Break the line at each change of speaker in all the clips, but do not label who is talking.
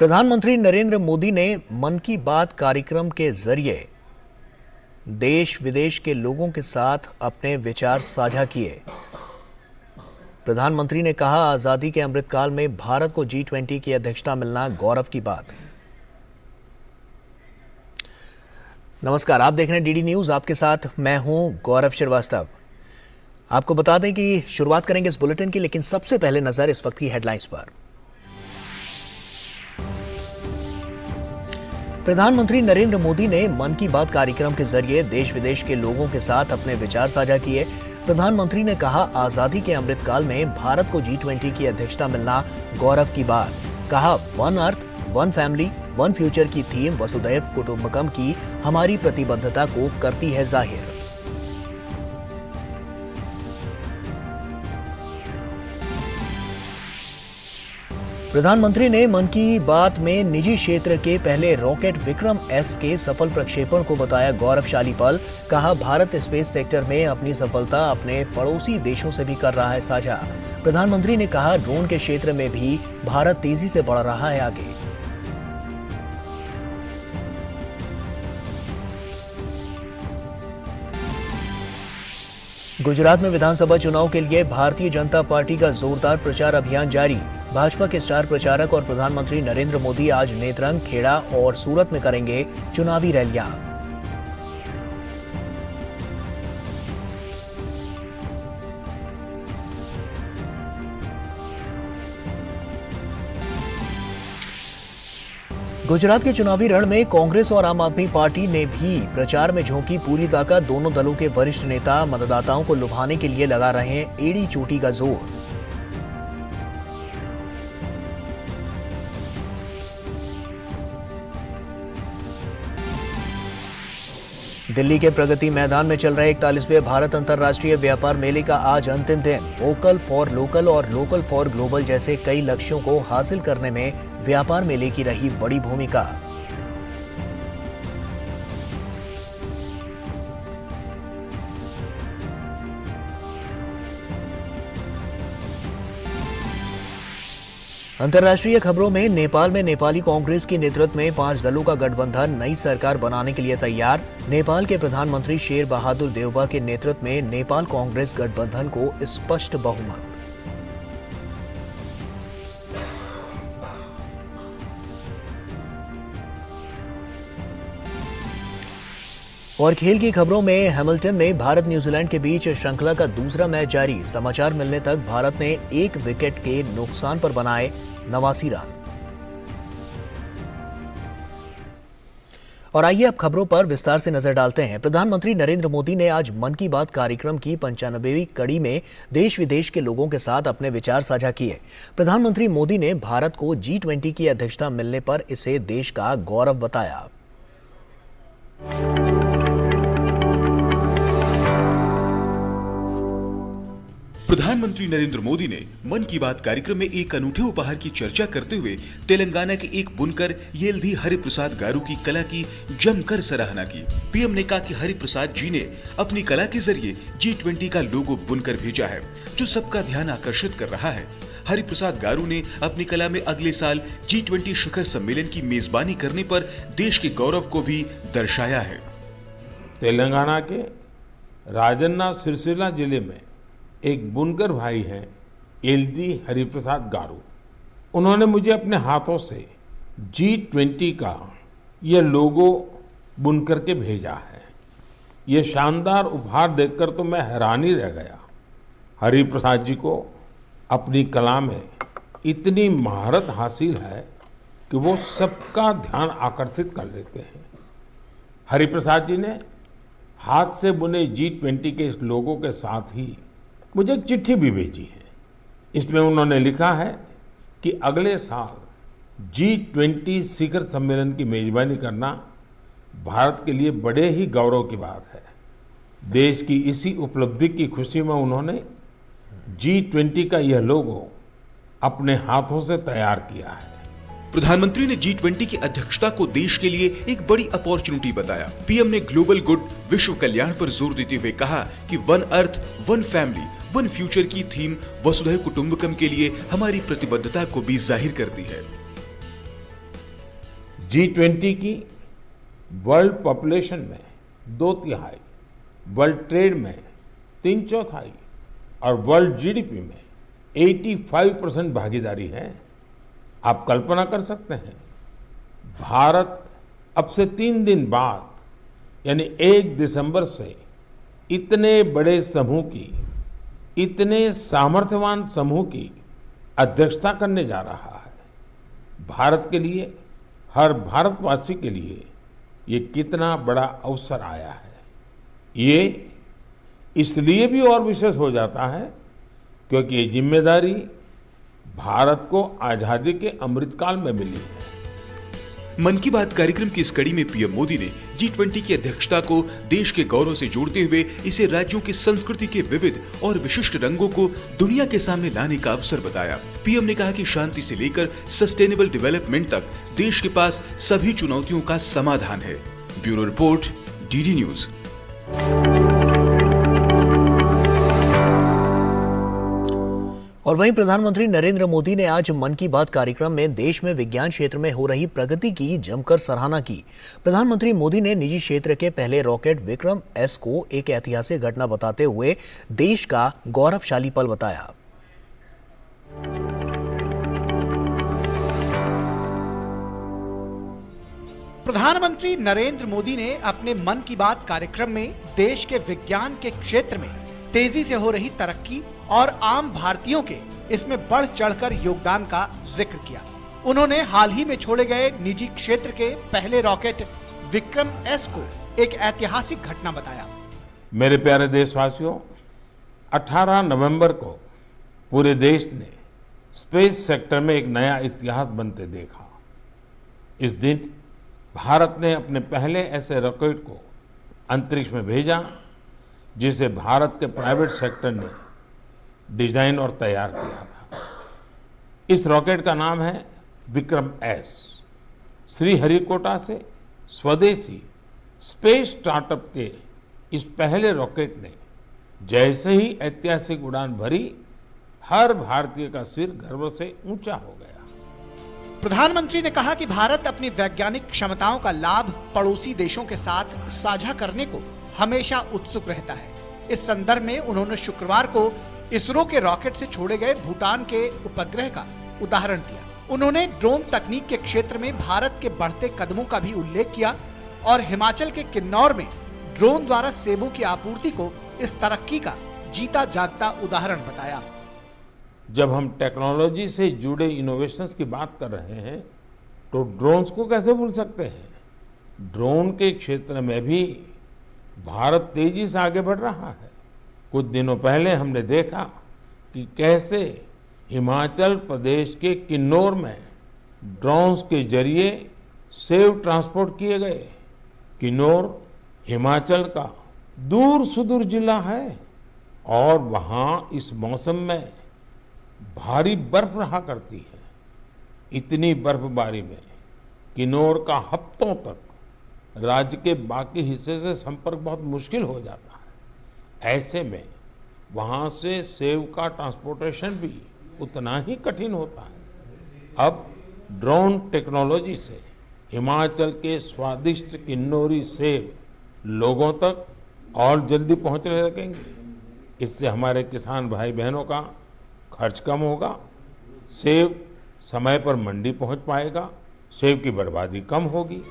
प्रधानमंत्री नरेंद्र मोदी ने मन की बात कार्यक्रम के जरिए देश विदेश के लोगों के साथ अपने विचार साझा किए। प्रधानमंत्री ने कहा, आजादी के अमृतकाल में भारत को G20 की अध्यक्षता मिलना गौरव की बात। नमस्कार, आप देख रहे हैं डीडी न्यूज। आपके साथ मैं हूं गौरव श्रीवास्तव। आपको बता दें कि शुरुआत करेंगे इस बुलेटिन की, लेकिन सबसे पहले नजर इस वक्त की हेडलाइंस पर। प्रधानमंत्री नरेंद्र मोदी ने मन की बात कार्यक्रम के जरिए देश विदेश के लोगों के साथ अपने विचार साझा किए। प्रधानमंत्री ने कहा, आजादी के अमृतकाल में भारत को G20 की अध्यक्षता मिलना गौरव की बात। कहा, one earth one family one future की थीम वसुधैव कुटुंबकम की हमारी प्रतिबद्धता को करती है जाहिर। प्रधानमंत्री ने मन की बात में निजी क्षेत्र के पहले रॉकेट विक्रम एस के सफल प्रक्षेपण को बताया गौरवशाली पल। कहा, भारत स्पेस सेक्टर में अपनी सफलता अपने पड़ोसी देशों से भी कर रहा है साझा। प्रधानमंत्री ने कहा, ड्रोन के क्षेत्र में भी भारत तेजी से बढ़ रहा है आगे। गुजरात में विधानसभा चुनाव के लिए भारतीय जनता पार्टी का जोरदार प्रचार अभियान जारी। भाजपा के स्टार प्रचारक और प्रधानमंत्री नरेंद्र मोदी आज नेत्रंग, खेड़ा और सूरत में करेंगे चुनावी रैलियां। गुजरात के चुनावी रण में कांग्रेस और आम आदमी पार्टी ने भी प्रचार में झोंकी पूरी ताकत। दोनों दलों के वरिष्ठ नेता मतदाताओं को लुभाने के लिए लगा रहे हैं एड़ी चोटी का जोर। दिल्ली के प्रगति मैदान में चल रहे 41वें भारत अंतर्राष्ट्रीय व्यापार मेले का आज अंतिम दिन। वोकल फॉर लोकल और लोकल फॉर ग्लोबल जैसे कई लक्ष्यों को हासिल करने में व्यापार मेले की रही बड़ी भूमिका। अंतर्राष्ट्रीय खबरों में नेपाल में नेपाली कांग्रेस के नेतृत्व में 5 दलों का गठबंधन नई सरकार बनाने के लिए तैयार। नेपाल के प्रधानमंत्री शेर बहादुर देउबा के नेतृत्व में नेपाल कांग्रेस गठबंधन को स्पष्ट बहुमत। और खेल की खबरों में हैमिल्टन में भारत न्यूजीलैंड के बीच श्रृंखला का दूसरा मैच जारी। समाचार मिलने तक भारत ने 1 विकेट के नुकसान पर बनाए 89 रन। और आइए अब खबरों पर विस्तार से नजर डालते हैं। प्रधानमंत्री नरेंद्र मोदी ने आज मन की बात कार्यक्रम की 95वीं कड़ी में देश विदेश के लोगों के साथ अपने विचार साझा किए। प्रधानमंत्री मोदी ने भारत को G20 की अध्यक्षता मिलने पर इसे देश का गौरव बताया।
प्रधानमंत्री नरेंद्र मोदी ने मन की बात कार्यक्रम में एक अनूठे उपहार की चर्चा करते हुए तेलंगाना के एक बुनकर येल्धी हरिप्रसाद गारू की कला की जमकर सराहना की। पीएम ने कहा कि हरिप्रसाद जी ने अपनी कला के जरिए G20 का लोगो बुनकर भेजा है, जो सबका ध्यान आकर्षित कर रहा है। हरिप्रसाद गारू ने अपनी कला में अगले साल G20 शिखर सम्मेलन की मेजबानी करने पर देश के गौरव को भी दर्शाया है।
तेलंगाना के राजन्ना सिरसिला जिले में एक बुनकर भाई हैं येल्धी हरिप्रसाद गारू। उन्होंने मुझे अपने हाथों से G20 का यह लोगो बुनकर के भेजा है। यह शानदार उपहार देखकर तो मैं हैरान ही रह गया। हरिप्रसाद जी को अपनी कला में इतनी महारत हासिल है कि वो सबका ध्यान आकर्षित कर लेते हैं। हरिप्रसाद जी ने हाथ से बुने G20 के इस लोगो के साथ ही मुझे एक चिट्ठी भी भेजी है। इसमें उन्होंने लिखा है कि अगले साल G20 शिखर सम्मेलन की मेजबानी करना भारत के लिए बड़े ही गौरव की बात है। देश की इसी उपलब्धि की खुशी में उन्होंने G20 का यह लोगो अपने हाथों से तैयार किया है।
प्रधानमंत्री ने G20 की अध्यक्षता को देश के लिए एक बड़ी अपॉर्चुनिटी बताया। पीएम ने ग्लोबल गुड विश्व कल्याण पर जोर देते हुए कहा कि one earth one family one future की थीम वसुधैव कुटुंबकम के लिए हमारी प्रतिबद्धता को भी जाहिर करती है।
G20 की वर्ल्ड पॉपुलेशन में 2/3, वर्ल्ड ट्रेड में 3/4 और वर्ल्ड जीडीपी में 85% भागीदारी है। आप कल्पना कर सकते हैं, भारत अब से 3 दिन बाद यानी 1 दिसंबर से इतने बड़े समूह की, इतने सामर्थ्यवान समूह की अध्यक्षता करने जा रहा है। भारत के लिए, हर भारतवासी के लिए ये कितना बड़ा अवसर आया है। ये इसलिए भी और विशेष हो जाता है क्योंकि ये जिम्मेदारी भारत को आजादी के अमृतकाल में मिली है।
मन की बात कार्यक्रम की इस कड़ी में पीएम मोदी ने G20 की अध्यक्षता को देश के गौरव से जोड़ते हुए इसे राज्यों की संस्कृति के विविध और विशिष्ट रंगों को दुनिया के सामने लाने का अवसर बताया। पीएम ने कहा कि शांति से लेकर सस्टेनेबल डेवलपमेंट तक देश के पास सभी चुनौतियों का समाधान है। Bureau report, DD news.
और वहीं प्रधानमंत्री नरेंद्र मोदी ने आज मन की बात कार्यक्रम में देश में विज्ञान क्षेत्र में हो रही प्रगति की जमकर सराहना की। प्रधानमंत्री मोदी ने निजी क्षेत्र के पहले रॉकेट विक्रम एस को एक ऐतिहासिक घटना बताते हुए देश का गौरवशाली पल बताया।
प्रधानमंत्री नरेंद्र मोदी ने अपने मन की बात कार्यक्रम में देश के विज्ञान के क्षेत्र में तेजी से हो रही तरक्की और आम भारतीयों के इसमें बढ़ चढ़कर योगदान का जिक्र किया। उन्होंने हाल ही में छोड़े गए निजी क्षेत्र के पहले रॉकेट विक्रम एस को एक ऐतिहासिक घटना बताया।
मेरे प्यारे देशवासियों, 18 नवंबर को पूरे देश ने स्पेस सेक्टर में एक नया इतिहास बनते देखा। इस दिन भारत ने अपने पहले ऐसे रॉकेट को अंतरिक्ष में भेजा जिसे भारत के प्राइवेट सेक्टर ने डिजाइन और तैयार किया था। इस रॉकेट का नाम है विक्रम एस। श्रीहरिकोटा से स्वदेशी स्पेस स्टार्टअप के इस पहले रॉकेट ने जैसे ही ऐतिहासिक उड़ान भरी, हर भारतीय का सिर गर्व से ऊंचा हो गया।
प्रधानमंत्री ने कहा कि भारत अपनी वैज्ञानिक क्षमताओं का लाभ पड़ोसी देशों के साथ साझा करने को हमेशा उत्सुक रहता है। इस संदर्भ में उन्होंने शुक्रवार को इसरो के रॉकेट से छोड़े गए भूटान के उपग्रह का उदाहरण दिया। उन्होंने ड्रोन तकनीक के क्षेत्र में भारत के बढ़ते कदमों का भी उल्लेख किया और हिमाचल के किन्नौर में ड्रोन द्वारा सेबों की आपूर्ति को इस तरक्की का जीता जागता उदाहरण बताया।
जब हम टेक्नोलॉजी से जुड़े इनोवेशंस की बात कर रहे हैं तो ड्रोन्स को कैसे भूल सकते हैं। ड्रोन के क्षेत्र में भी भारत तेजी से आगे बढ़ रहा है। कुछ दिनों पहले हमने देखा कि कैसे हिमाचल प्रदेश के किन्नौर में ड्रोन्स के जरिए सेब ट्रांसपोर्ट किए गए। किन्नौर हिमाचल का दूर सुदूर जिला है और वहाँ इस मौसम में भारी बर्फ रहा करती है। इतनी बर्फबारी में किन्नौर का हफ्तों तक राज्य के बाकी हिस्से से संपर्क बहुत मुश्किल हो जाता है। ऐसे में वहाँ से सेब का ट्रांसपोर्टेशन भी उतना ही कठिन होता है। अब ड्रोन टेक्नोलॉजी से हिमाचल के स्वादिष्ट किन्नौरी सेब लोगों तक और जल्दी पहुँचने लगेंगे। इससे हमारे किसान भाई बहनों का खर्च कम होगा, सेब समय पर मंडी पहुँच पाएगा, सेब की बर्बादी कम होगी।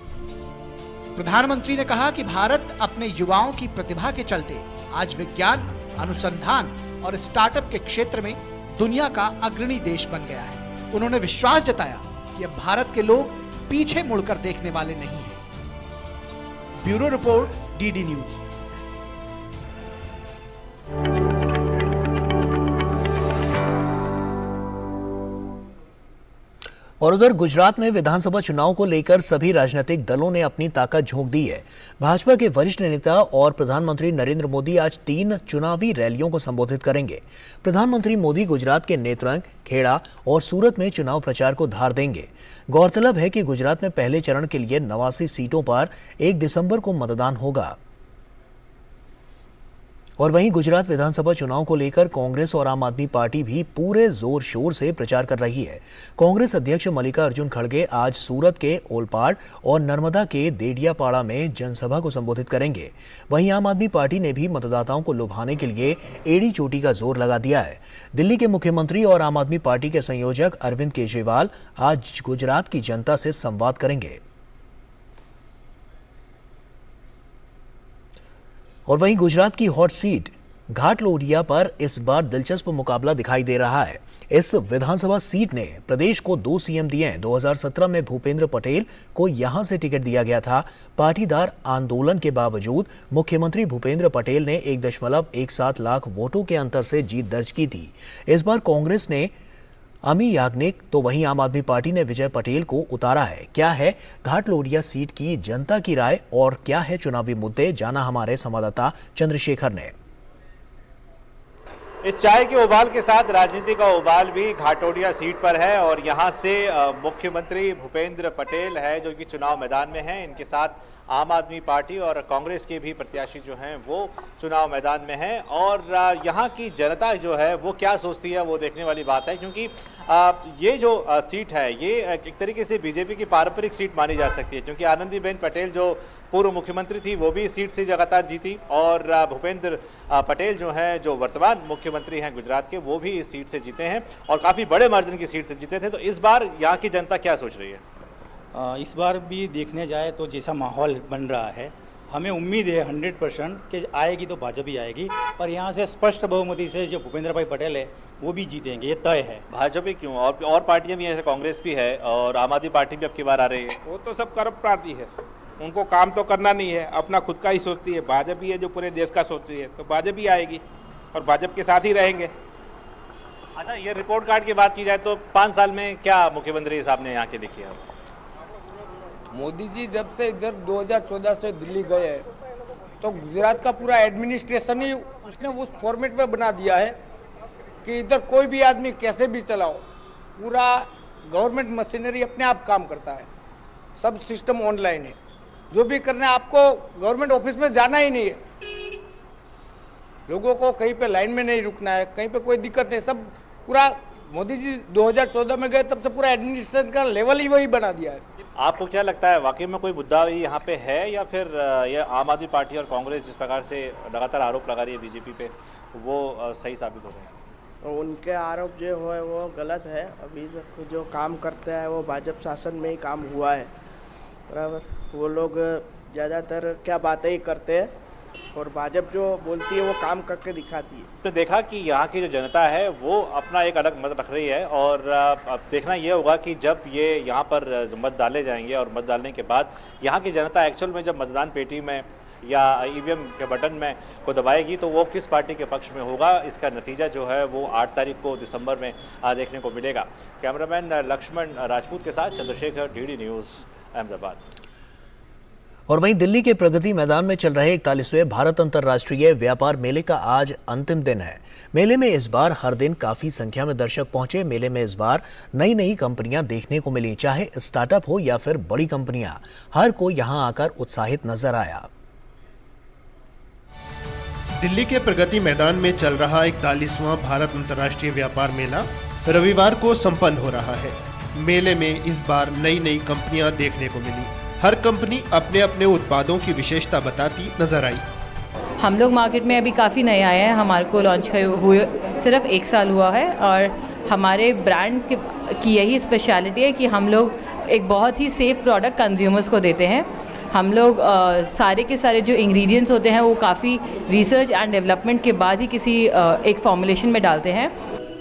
प्रधानमंत्री ने कहा कि भारत अपने युवाओं की प्रतिभा के चलते आज विज्ञान, अनुसंधान और स्टार्टअप के क्षेत्र में दुनिया का अग्रणी देश बन गया है। उन्होंने विश्वास जताया कि अब भारत के लोग पीछे मुड़कर देखने वाले नहीं हैं। Bureau report, DD news.
और उधर गुजरात में विधानसभा चुनाव को लेकर सभी राजनीतिक दलों ने अपनी ताकत झोंक दी है। भाजपा के वरिष्ठ नेता और प्रधानमंत्री नरेंद्र मोदी आज 3 चुनावी रैलियों को संबोधित करेंगे। प्रधानमंत्री मोदी गुजरात के नेत्रंग, खेड़ा और सूरत में चुनाव प्रचार को धार देंगे। गौरतलब है कि गुजरात में पहले चरण के लिए 89 सीटों पर 1 दिसंबर को मतदान होगा। और वहीं गुजरात विधानसभा चुनाव को लेकर कांग्रेस और आम आदमी पार्टी भी पूरे जोर शोर से प्रचार कर रही है। कांग्रेस अध्यक्ष मल्लिकार्जुन खड़गे आज सूरत के ओलपाड़ और नर्मदा के देडियापाड़ा में जनसभा को संबोधित करेंगे। वहीं आम आदमी पार्टी ने भी मतदाताओं को लुभाने के लिए एड़ी चोटी का जोर लगा दिया है। दिल्ली के मुख्यमंत्री और आम आदमी पार्टी के संयोजक अरविंद केजरीवाल आज गुजरात की जनता से संवाद करेंगे। और वहीं गुजरात की हॉट सीट घाटलोडिया पर इस बार दिलचस्प मुकाबला दिखाई दे रहा है। इस विधानसभा सीट ने प्रदेश को 2 सीएम दिए हैं। 2017 में भूपेंद्र पटेल को यहां से टिकट दिया गया था। पाटीदार आंदोलन के बावजूद मुख्यमंत्री भूपेंद्र पटेल ने 1.17 लाख वोटों के अंतर से जीत दर्ज की थी। इस बार कांग्रेस ने अमी याग्निक तो वहीं आम आदमी पार्टी ने विजय पटेल को उतारा है। क्या है घाटलोडिया सीट की जनता की राय और क्या है चुनावी मुद्दे, जाना हमारे संवाददाता चंद्रशेखर ने।
इस चाय के उबाल के साथ राजनीति का उबाल भी घाटोडिया सीट पर है और यहाँ से मुख्यमंत्री भूपेंद्र पटेल है जो कि चुनाव मैदान में हैं। इनके साथ आम आदमी पार्टी और कांग्रेस के भी प्रत्याशी जो हैं वो चुनाव मैदान में हैं और यहाँ की जनता जो है वो क्या सोचती है वो देखने वाली बात है, क्योंकि ये जो सीट है ये एक तरीके से बीजेपी की पारंपरिक सीट मानी जा सकती है, क्योंकि आनंदीबेन पटेल जो पूर्व मुख्यमंत्री थी वो भी इस सीट से लगातार जीती और भूपेंद्र पटेल जो हैं जो वर्तमान मुख्यमंत्री हैं गुजरात के वो भी इस सीट से जीते हैं और काफ़ी बड़े मार्जिन की सीट से जीते थे। तो इस बार यहाँ की जनता क्या सोच रही है?
इस बार भी देखने जाए तो जैसा माहौल बन रहा है, हमें उम्मीद है 100% कि आएगी तो भाजपा ही आएगी और यहाँ से स्पष्ट बहुमति से जो भूपेंद्र भाई पटेल है वो भी जीतेंगे, ये तय है।
भाजपा क्यों? और पार्टियां भी हैं, कांग्रेस भी है और आम आदमी पार्टी भी अब की बार आ रही है।
वो तो सब करप्ट पार्टी है, उनको काम तो करना नहीं है, अपना खुद का ही सोचती है। भाजपा ही है जो पूरे देश का सोचती है, तो भाजपा ही आएगी और भाजपा के साथ ही रहेंगे।
अच्छा, ये रिपोर्ट कार्ड की बात की जाए तो 5 साल में क्या मुख्यमंत्री साहब ने यहाँ की देखी है?
मोदी जी जब से इधर 2014 से दिल्ली गए हैं तो गुजरात का पूरा एडमिनिस्ट्रेशन ही उसने उस फॉर्मेट में बना दिया है कि इधर कोई भी आदमी कैसे भी चलाओ, पूरा गवर्नमेंट मशीनरी अपने आप काम करता है, सब सिस्टम ऑनलाइन है। जो भी करना है आपको गवर्नमेंट ऑफिस में जाना ही नहीं है, लोगों को कहीं पे लाइन में नहीं रुकना है, कहीं पे कोई दिक्कत नहीं। सब पूरा मोदी जी 2014 में गए तब से पूरा एडमिनिस्ट्रेशन का लेवल ही वही बना दिया है।
आपको क्या लगता है वाकई में कोई मुद्दा यहाँ पे है या फिर ये आम आदमी पार्टी और कांग्रेस जिस प्रकार से लगातार आरोप लगा रही है बीजेपी पे वो सही साबित हो रहे हैं?
उनके आरोप जो है वो गलत है। अभी तक जो काम करते हैं वो भाजपा शासन में ही काम हुआ है, बराबर। वो लोग ज़्यादातर क्या बातें ही करते हैं और भाजपा जो बोलती है वो काम करके दिखाती है।
तो देखा कि यहाँ की जो जनता है वो अपना एक अलग मत रख रही है और अब देखना ये होगा कि जब ये यहाँ पर मत डाले जाएंगे और मत डालने के बाद यहाँ की जनता एक्चुअल में जब मतदान पेटी में या ईवीएम के बटन में को दबाएगी तो वो किस पार्टी के पक्ष में होगा, इसका नतीजा जो है वो 8 तारीख को दिसंबर में देखने को मिलेगा। कैमरामैन लक्ष्मण राजपूत के साथ चंद्रशेखर, डीडी न्यूज़, अहमदाबाद।
और वहीं दिल्ली के प्रगति मैदान में चल रहे 41वें भारत अंतर्राष्ट्रीय व्यापार मेले का आज अंतिम दिन है। मेले में इस बार हर दिन काफी संख्या में दर्शक पहुंचे। मेले में इस बार नई कंपनियां देखने को मिली, चाहे स्टार्टअप हो या फिर बड़ी कंपनियां, हर कोई यहां आकर उत्साहित नजर आया।
दिल्ली के प्रगति मैदान में चल रहा 41वां भारत अंतर्राष्ट्रीय व्यापार मेला रविवार को संपन्न हो रहा है। मेले में इस बार नई कंपनियां देखने को मिली। हर कंपनी अपने अपने उत्पादों की विशेषता बताती नजर आई।
हम लोग मार्केट में अभी काफ़ी नए आए हैं, हमारे को लॉन्च हुए सिर्फ 1 साल हुआ है और हमारे ब्रांड की यही स्पेशलिटी है कि हम लोग एक बहुत ही सेफ प्रोडक्ट कंज्यूमर्स को देते हैं। हम लोग सारे के सारे जो इंग्रेडिएंट्स होते हैं वो काफ़ी रिसर्च एंड डेवलपमेंट के बाद ही किसी एक फॉर्मुलेशन में डालते हैं।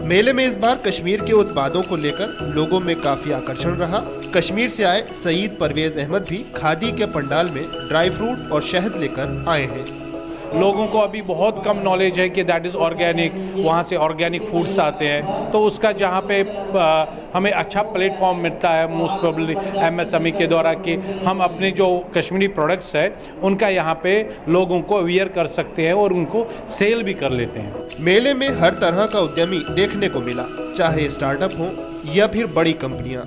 मेले में इस बार कश्मीर के उत्पादों को लेकर लोगों में काफी आकर्षण रहा। कश्मीर से आए सईद परवेज अहमद भी खादी के पंडाल में ड्राई फ्रूट और शहद लेकर आए हैं।
लोगों को अभी बहुत कम नॉलेज है कि दैट इज़ ऑर्गेनिक, वहाँ से ऑर्गेनिक फूड्स आते हैं, तो उसका जहाँ पे हमें अच्छा प्लेटफॉर्म मिलता है मोस्ट प्रोबेबली एमएसएमई के द्वारा कि हम अपने जो कश्मीरी प्रोडक्ट्स है उनका यहाँ पे लोगों को अवेयर कर सकते हैं और उनको सेल भी कर लेते हैं।
मेले में हर तरह का उद्यमी देखने को मिला, चाहे स्टार्टअप हो या फिर बड़ी कंपनियाँ।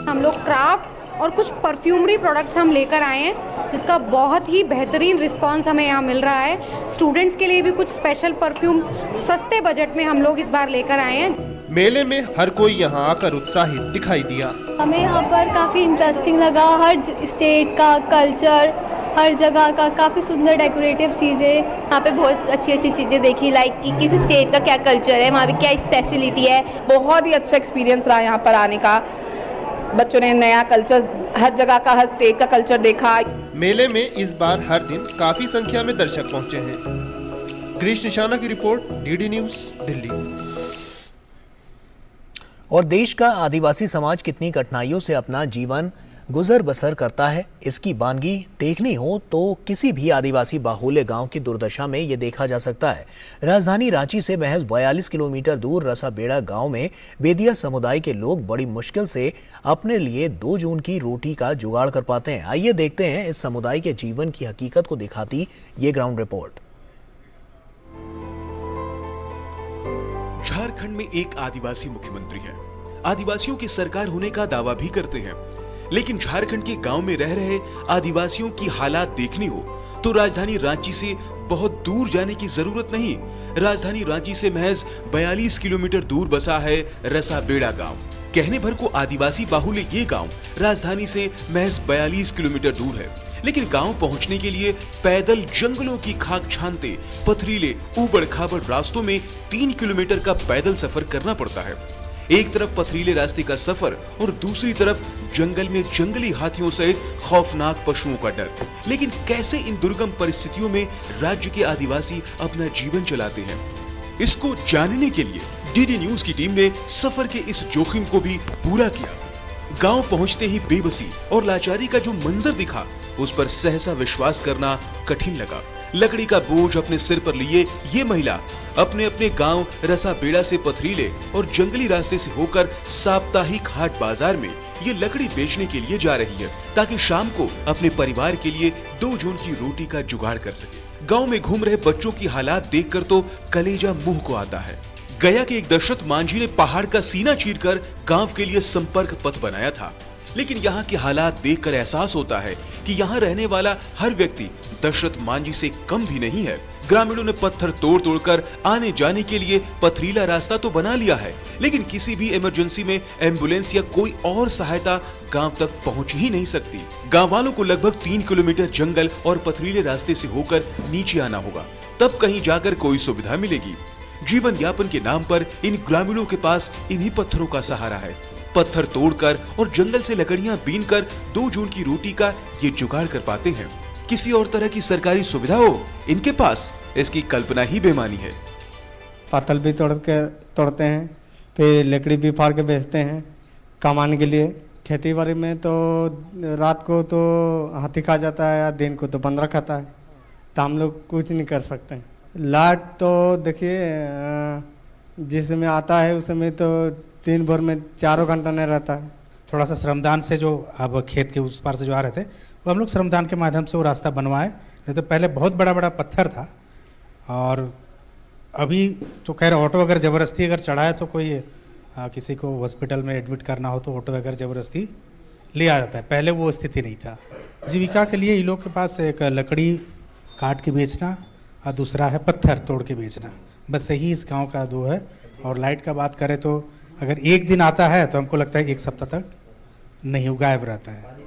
हम लोग क्राफ्ट और कुछ परफ्यूमरी प्रोडक्ट्स हम लेकर आए हैं जिसका बहुत ही बेहतरीन रिस्पांस हमें यहाँ मिल रहा है। स्टूडेंट्स के लिए भी कुछ स्पेशल परफ्यूम्स सस्ते बजट में हम लोग इस बार लेकर आए हैं।
मेले में हर कोई यहाँ आकर उत्साहित दिखाई दिया।
हमें यहाँ पर काफ़ी इंटरेस्टिंग लगा, हर स्टेट का कल्चर, हर जगह का काफ़ी सुंदर डेकोरेटिव चीज़ें, यहाँ पे बहुत अच्छी अच्छी चीज़ें देखी, लाइक कि किस स्टेट का क्या कल्चर है, वहाँ पे क्या स्पेशलिटी है।
बहुत ही अच्छा एक्सपीरियंस रहा यहाँ पर आने का। बच्चों ने नया कल्चर, हर जगह का, हर स्टेट का कल्चर देखा।
मेले में इस बार हर दिन काफी संख्या में दर्शक पहुँचे हैं। ग्रीश निशाना की रिपोर्ट, DD न्यूज़, दिल्ली।
और देश का आदिवासी समाज कितनी कठिनाइयों से अपना जीवन गुजर बसर करता है, इसकी बानगी देखनी हो तो किसी भी आदिवासी बाहुल्य गांव की दुर्दशा में ये देखा जा सकता है। राजधानी रांची से महज 42 किलोमीटर दूर रसाबेड़ा गांव में बेदिया समुदाय के लोग बड़ी मुश्किल से अपने लिए 2 जून की रोटी का जुगाड़ कर पाते हैं। आइए देखते हैं इस समुदाय के जीवन की हकीकत को दिखाती ये ग्राउंड रिपोर्ट।
झारखंड में एक आदिवासी मुख्यमंत्री है। आदिवासियों की सरकार होने का दावा भी करते हैं, लेकिन झारखंड के गांव में रह रहे आदिवासियों की हालात देखनी हो तो राजधानी रांची से बहुत दूर जाने की जरूरत नहीं। राजधानी रांची से महज 42 किलोमीटर दूर बसा है रसाबेड़ा गांव। कहने भर को आदिवासी बाहुल्य ये गांव राजधानी से महज 42 किलोमीटर दूर है, लेकिन गांव पहुंचने के लिए पैदल जंगलों की खाक छानते पथरीले ऊबड़ खाबड़ रास्तों में 3 किलोमीटर का पैदल सफर करना पड़ता है। एक तरफ पथरीले रास्ते का सफर और दूसरी तरफ जंगल में जंगली हाथियों सहित खौफनाक पशुओं का डर। लेकिन कैसे इन दुर्गम परिस्थितियों में राज्य के आदिवासी अपना जीवन चलाते हैं, इसको जानने के लिए DD न्यूज़ की टीम ने सफर के इस जोखिम को भी पूरा किया। गांव पहुंचते ही बेबसी और लाचारी का जो मंजर दिखा, उस पर सहसा विश्वास करना कठिन लगा। लकड़ी का बोझ अपने सिर पर लिए ये महिला अपने अपने गांव रसाबेड़ा से पथरीले और जंगली रास्ते से होकर साप्ताहिक हाट बाजार में ये लकड़ी बेचने के लिए जा रही है, ताकि शाम को अपने परिवार के लिए 2 जून की रोटी का जुगाड़ कर सके। गांव में घूम रहे बच्चों की हालात देखकर तो कलेजा मुंह को आता है। गया के एक दशरथ मांझी ने पहाड़ का सीना चीरकर गांव के लिए संपर्क पथ बनाया था, लेकिन यहाँ के हालात देखकर एहसास होता है कि यहाँ रहने वाला हर व्यक्ति दशरथ मांझी से कम भी नहीं है। ग्रामीणों ने पत्थर तोड़ तोड़कर आने जाने के लिए पथरीला रास्ता तो बना लिया है, लेकिन किसी भी इमरजेंसी में एम्बुलेंस या कोई और सहायता गांव तक पहुंच ही नहीं सकती। गांव वालों को लगभग 3 किलोमीटर जंगल और पथरीले रास्ते से होकर नीचे आना होगा, तब कहीं जाकर कोई सुविधा मिलेगी। जीवन यापन के नाम पर इन ग्रामीणों के पास इन्हीं पत्थरों का सहारा है। पत्थर तोड़कर और जंगल से लकड़ियां बीनकर 2 जून की रोटी का ये जुगाड़ कर पाते हैं। किसी और तरह की सरकारी सुविधा हो इनके पास, इसकी कल्पना ही बेमानी है।
पत्थर भी तोड़ते हैं, फिर लकड़ी भी फाड़ के बेचते हैं कमाने के लिए। खेती बाड़ी में तो रात को तो हाथी खा जाता है या दिन को तो बंदर खाता है, तो हम लोग कुछ नहीं कर सकते हैं। लाइट तो देखिए जिस समय आता है उस समय तो दिन भर में 4 घंटा नहीं रहता है।
थोड़ा सा श्रमदान से जो अब खेत के उस पार से जो आ रहे थे, वो हम लोग श्रमदान के माध्यम से वो रास्ता बनवाए। नहीं तो पहले बहुत बड़ा बड़ा पत्थर था, और अभी तो खैर ऑटो अगर ज़बरदस्ती अगर चढ़ाए तो कोई किसी को हॉस्पिटल में एडमिट करना हो तो ऑटो अगर ज़बरदस्ती लिया जाता है, पहले वो स्थिति नहीं था। जीविका के लिए इन लोग के पास एक लकड़ी काट के बेचना और दूसरा है पत्थर तोड़ के बेचना, बस यही इस गाँव का 2 है। और लाइट का बात करें तो अगर एक दिन आता है तो हमको लगता है 1 सप्ताह तक नहीं, गायब रहता है।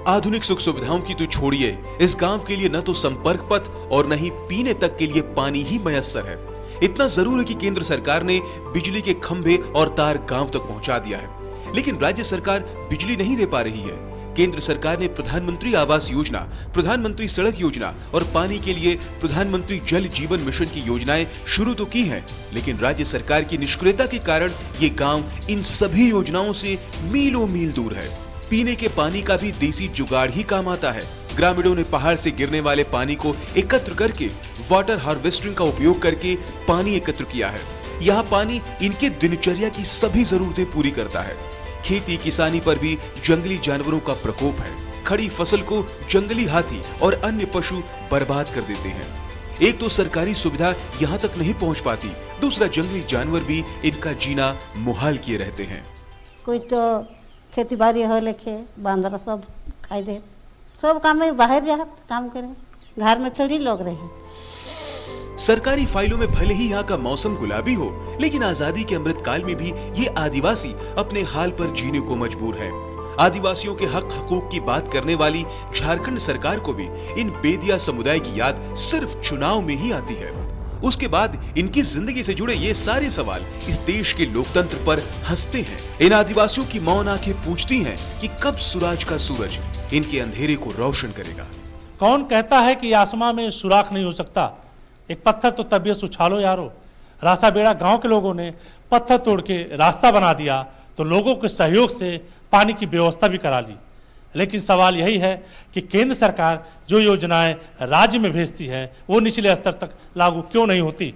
आधुनिक सुख सुविधाओं की तो छोड़िए, इस गांव के लिए न तो संपर्क पथ और न ही पीने तक के लिए पानी ही मयस्सर है। इतना जरूर है कि केंद्र सरकार ने बिजली के खंभे और तार गांव तक पहुंचा दिया है, लेकिन राज्य सरकार बिजली नहीं दे पा रही है। केंद्र सरकार ने प्रधानमंत्री आवास योजना, प्रधानमंत्री सड़क योजना और पानी के लिए प्रधानमंत्री जल जीवन मिशन की योजनाएं शुरू तो की हैं, लेकिन राज्य सरकार की निष्क्रियता के कारण ये गांव इन सभी योजनाओं से मीलों मील दूर है। पीने के पानी का भी देसी जुगाड़ ही काम आता है। ग्रामीणों ने पहाड़ से गिरने वाले पानी को एकत्र करके वाटर हार्वेस्टिंग का उपयोग करके पानी एकत्र किया है। यहाँ पानी इनके दिनचर्या की सभी जरूरतें पूरी करता है। खेती किसानी पर भी जंगली जानवरों का प्रकोप है। खड़ी फसल को जंगली हाथी और अन्य पशु बर्बाद कर देते हैं। एक तो सरकारी सुविधा यहाँ तक नहीं पहुँच पाती, दूसरा जंगली जानवर भी इनका जीना मुहाल किए रहते हैं।
कोई तो खेती बाड़ी हो लेखे बांदर सब खाई दे, सब काम में बाहर जा काम करे, घर में थोड़ी लोग रहे।
सरकारी फाइलों में भले ही यहाँ का मौसम गुलाबी हो, लेकिन आजादी के अमृत काल में भी ये आदिवासी अपने हाल पर जीने को मजबूर है। आदिवासियों के हक हकूक की बात करने वाली झारखंड सरकार को भी इन बेदिया समुदाय की याद सिर्फ चुनाव में ही आती है। उसके बाद इनकी जिंदगी से जुड़े ये सारे सवाल इस देश के लोकतंत्र पर हंसते हैं। इन आदिवासियों की मौन आंखें पूछती हैं कि कब सुराज का सूरज इनके अंधेरे को रोशन करेगा।
कौन कहता है कि आसमां में सुराख नहीं हो सकता? एक पत्थर तो तबीयत उछालो यारो। रास्ता बेड़ा गांव के लोगों ने पत्थर तोड़ के रास्ता बना दिया तो लोगों के सहयोग से पानी की व्यवस्था भी करा ली। लेकिन सवाल यही है कि केंद्र सरकार जो योजनाएं राज्य में भेजती है वो निचले स्तर तक लागू क्यों नहीं होती।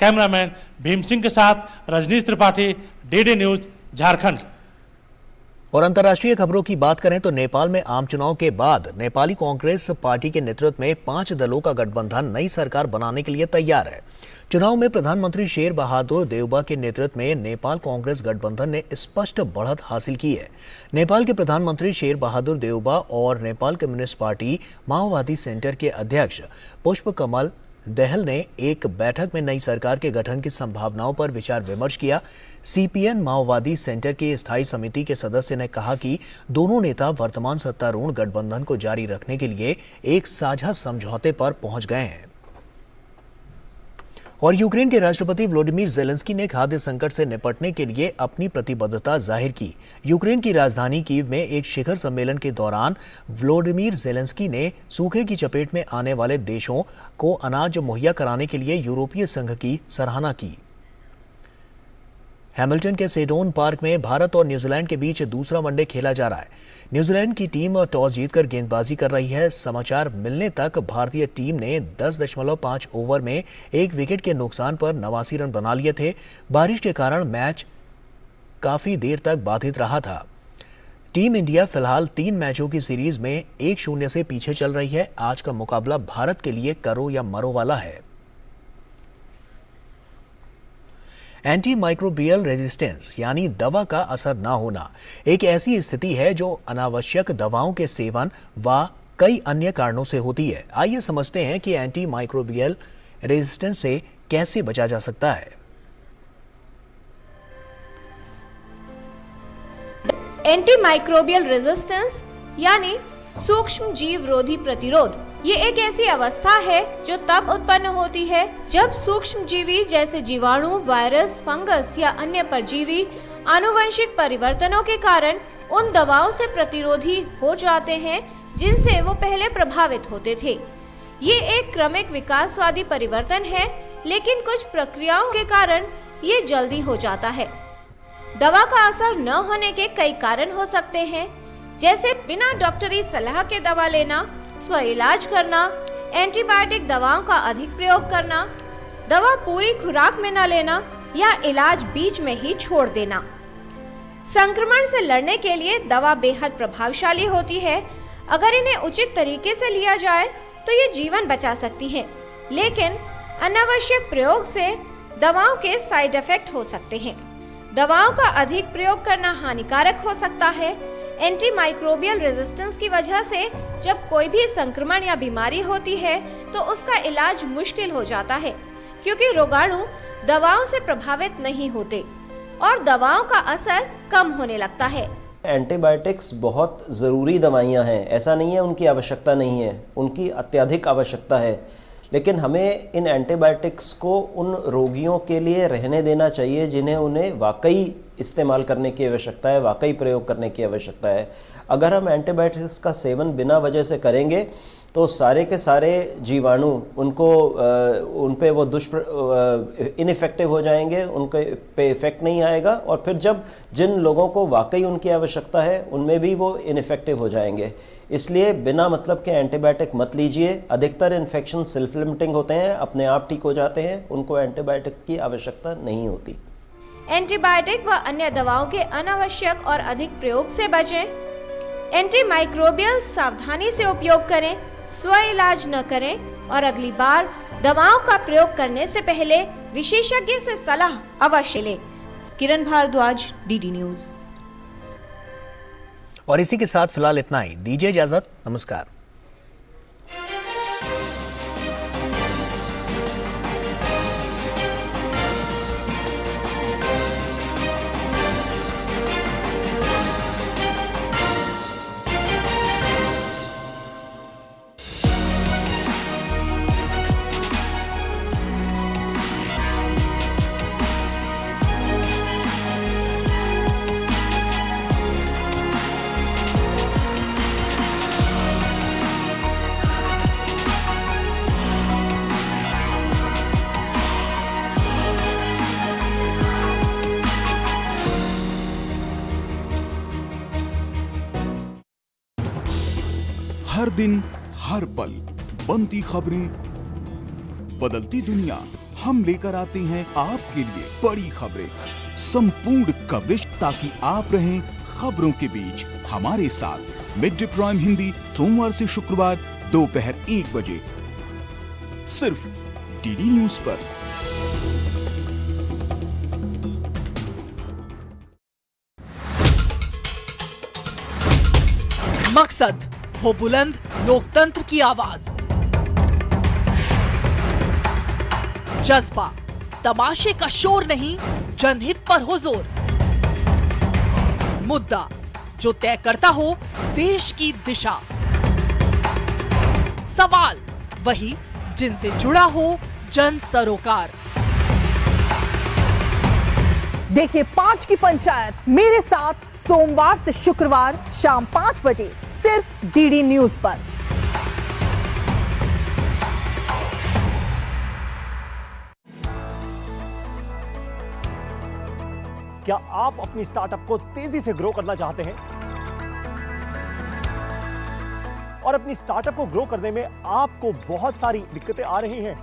कैमरामैन भीम सिंह के साथ रजनीश त्रिपाठी, DD न्यूज, झारखंड।
और अंतर्राष्ट्रीय खबरों की बात करें तो नेपाल में आम चुनाव के बाद नेपाली कांग्रेस पार्टी के नेतृत्व में 5 दलों का गठबंधन नई सरकार बनाने के लिए तैयार है। चुनाव में प्रधानमंत्री शेर बहादुर देउबा के नेतृत्व में नेपाल कांग्रेस गठबंधन ने स्पष्ट बढ़त हासिल की है। नेपाल के प्रधानमंत्री शेर बहादुर देउबा और नेपाल कम्युनिस्ट पार्टी माओवादी सेंटर के अध्यक्ष पुष्प कमल दहल ने एक बैठक में नई सरकार के गठन की संभावनाओं पर विचार विमर्श किया। CPN माओवादी सेंटर की स्थायी समिति के सदस्य ने कहा कि दोनों नेता वर्तमान सत्तारूढ़ गठबंधन को जारी रखने के लिए एक साझा समझौते पर पहुंच गए हैं। और यूक्रेन के राष्ट्रपति व्लादिमीर ज़ेलेंस्की ने खाद्य संकट से निपटने के लिए अपनी प्रतिबद्धता जाहिर की। यूक्रेन की राजधानी कीव में एक शिखर सम्मेलन के दौरान व्लादिमीर ज़ेलेंस्की ने सूखे की चपेट में आने वाले देशों को अनाज मुहैया कराने के लिए यूरोपीय संघ की सराहना की। हैमिल्टन के सेडोन पार्क में भारत और न्यूजीलैंड के बीच दूसरा वनडे खेला जा रहा है। न्यूजीलैंड की टीम टॉस जीतकर गेंदबाजी कर रही है। समाचार मिलने तक भारतीय टीम ने 10.5 ओवर में 1 विकेट के नुकसान पर 89 रन बना लिए थे। बारिश के कारण मैच काफी देर तक बाधित रहा था। टीम इंडिया फिलहाल 3 मैचों की सीरीज में 1-0 से पीछे चल रही है। आज का मुकाबला भारत के लिए करो या मरो वाला है। एंटी माइक्रोबियल रेजिस्टेंस यानी दवा का असर न होना एक ऐसी स्थिति है जो अनावश्यक दवाओं के सेवन व कई अन्य कारणों से होती है। आइए समझते हैं कि एंटी माइक्रोबियल रेजिस्टेंस से कैसे बचा जा सकता है।
एंटी माइक्रोबियल रेजिस्टेंस यानी सूक्ष्म जीव रोधी प्रतिरोध ये एक ऐसी अवस्था है जो तब उत्पन्न होती है जब सूक्ष्म जीवी जैसे जीवाणु, वायरस, फंगस या अन्य परजीवी आनुवंशिक परिवर्तनों के कारण उन दवाओं से प्रतिरोधी हो जाते हैं जिनसे वो पहले प्रभावित होते थे। ये एक क्रमिक विकासवादी परिवर्तन है, लेकिन कुछ प्रक्रियाओं के कारण ये जल्दी हो जाता है। दवा का असर न होने के कई कारण हो सकते हैं, जैसे बिना डॉक्टरी सलाह के दवा लेना, स्व इलाज करना, एंटीबायोटिक दवाओं का अधिक प्रयोग करना, दवा पूरी खुराक में न लेना या इलाज बीच में ही छोड़ देना। संक्रमण से लड़ने के लिए दवा बेहद प्रभावशाली होती है। अगर इन्हें उचित तरीके से लिया जाए तो ये जीवन बचा सकती है, लेकिन अनावश्यक प्रयोग से दवाओं के साइड इफेक्ट हो सकते हैं। दवाओं का अधिक प्रयोग करना हानिकारक हो सकता है। एंटी माइक्रोबियल रेजिस्टेंस की वजह से जब कोई भी संक्रमण या बीमारी होती है तो उसका इलाज मुश्किल हो जाता है, क्योंकि रोगाणु दवाओं से प्रभावित नहीं होते और दवाओं का असर कम होने लगता है।
एंटीबायोटिक्स बहुत ज़रूरी दवाइयाँ हैं, ऐसा नहीं है उनकी आवश्यकता नहीं है, उनकी अत्यधिक आवश्यकता है। लेकिन हमें इन एंटीबायोटिक्स को उन रोगियों के लिए रहने देना चाहिए जिन्हें उन्हें वाकई इस्तेमाल करने की आवश्यकता है, वाकई प्रयोग करने की आवश्यकता है। अगर हम एंटीबायोटिक्स का सेवन बिना वजह से करेंगे तो सारे के सारे जीवाणु उन पे वो इनइफेक्टिव हो जाएंगे, उनके पे इफेक्ट नहीं आएगा और फिर जब जिन लोगों को वाकई उनकी आवश्यकता है उनमें भी वो इनइफेक्टिव हो जाएंगे। इसलिए बिना मतलब के एंटीबायोटिक मत लीजिए। अधिकतर इन्फेक्शन सेल्फ लिमिटिंग होते हैं, अपने आप ठीक हो जाते हैं, उनको एंटीबायोटिक की आवश्यकता नहीं होती।
एंटीबायोटिक व अन्य दवाओं के अनावश्यक और अधिक प्रयोग से बचें। एंटीमाइक्रोबियल सावधानी से उपयोग करें, स्व इलाज न करें और अगली बार दवाओं का प्रयोग करने से पहले विशेषज्ञ से सलाह अवश्य लें। किरण भारद्वाज, DD न्यूज।
और इसी के साथ फिलहाल इतना ही। दीजिए इजाजत, नमस्कार।
हर दिन हर पल बनती खबरें, बदलती दुनिया, हम लेकर आते हैं आपके लिए बड़ी खबरें, संपूर्ण कवरेज ताकि आप रहें खबरों के बीच हमारे साथ। मिड डे प्राइम हिंदी सोमवार से शुक्रवार दोपहर 1 बजे सिर्फ डीडी न्यूज पर।
मकसद हो बुलंद लोकतंत्र की आवाज, जज्बा तमाशे का शोर नहीं, जनहित पर हो जोर, मुद्दा जो तय करता हो देश की दिशा, सवाल वही जिनसे जुड़ा हो जन सरोकार। देखिए 5 की पंचायत मेरे साथ सोमवार से शुक्रवार शाम 5 बजे सिर्फ डीडी न्यूज पर।
क्या आप अपनी स्टार्टअप को तेजी से ग्रो करना चाहते हैं और अपनी स्टार्टअप को ग्रो करने में आपको बहुत सारी दिक्कतें आ रही हैं?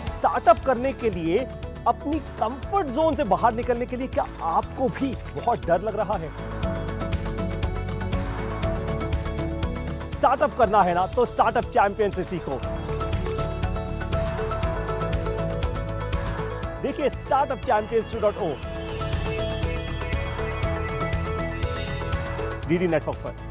स्टार्टअप करने के लिए अपनी कंफर्ट जोन से बाहर निकलने के लिए क्या आपको भी बहुत डर लग रहा है? स्टार्टअप करना है ना, तो स्टार्टअप चैंपियन से सीखो। देखिए startupchampions.o डीडी नेटवर्क पर।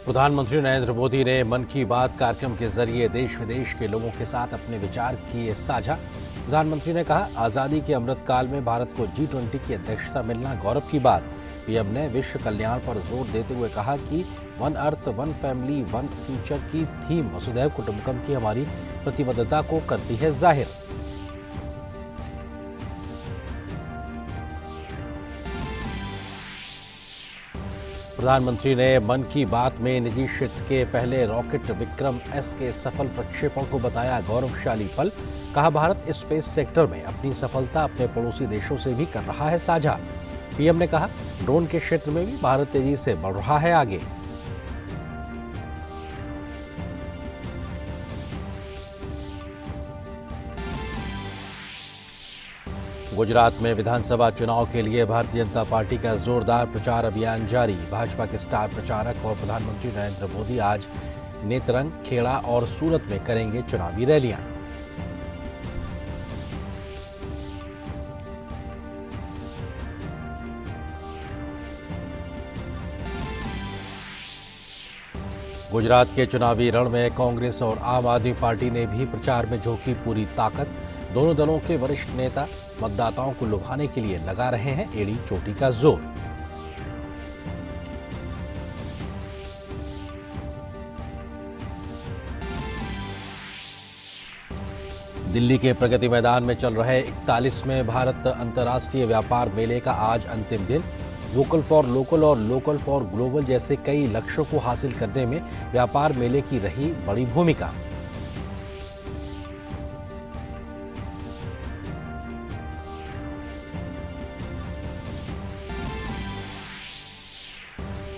प्रधानमंत्री नरेंद्र मोदी ने मन की बात कार्यक्रम के जरिए देश विदेश के लोगों के साथ अपने विचार किए साझा। प्रधानमंत्री ने कहा, आजादी के अमृतकाल में भारत को G20 की अध्यक्षता मिलना गौरव की बात। पीएम ने विश्व कल्याण पर जोर देते हुए कहा कि one earth one family one future की थीम वसुधैव कुटुंबकम की हमारी प्रतिबद्धता को करती है जाहिर। प्रधानमंत्री ने मन की बात में निजी क्षेत्र के पहले रॉकेट विक्रम एस के सफल प्रक्षेपण को बताया गौरवशाली पल। कहा, भारत स्पेस सेक्टर में अपनी सफलता अपने पड़ोसी देशों से भी कर रहा है साझा। पीएम ने कहा, ड्रोन के क्षेत्र में भी भारत तेजी से बढ़ रहा है आगे। गुजरात में विधानसभा चुनाव के लिए भारतीय जनता पार्टी का जोरदार प्रचार अभियान जारी। भाजपा के स्टार प्रचारक और प्रधानमंत्री नरेंद्र मोदी आज नेत्रंग, खेड़ा और सूरत में करेंगे चुनावी रैलियां। गुजरात के चुनावी रण में कांग्रेस और आम आदमी पार्टी ने भी प्रचार में झोंकी पूरी ताकत। दोनों दलों के वरिष्ठ नेता मतदाताओं को लुभाने के लिए लगा रहे हैं एड़ी चोटी का जोर। दिल्ली के प्रगति मैदान में चल रहे 41वें भारत अंतर्राष्ट्रीय व्यापार मेले का आज अंतिम दिन। वोकल फॉर लोकल और लोकल फॉर ग्लोबल जैसे कई लक्ष्यों को हासिल करने में व्यापार मेले की रही बड़ी भूमिका।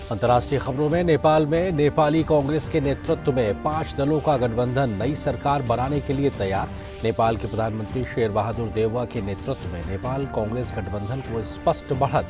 अंतर्राष्ट्रीय खबरों में नेपाल में नेपाली कांग्रेस के नेतृत्व में 5 दलों का गठबंधन नई सरकार बनाने के लिए तैयार। नेपाल के प्रधानमंत्री शेर बहादुर देउवा के नेतृत्व में नेपाल कांग्रेस गठबंधन को स्पष्ट बढ़त।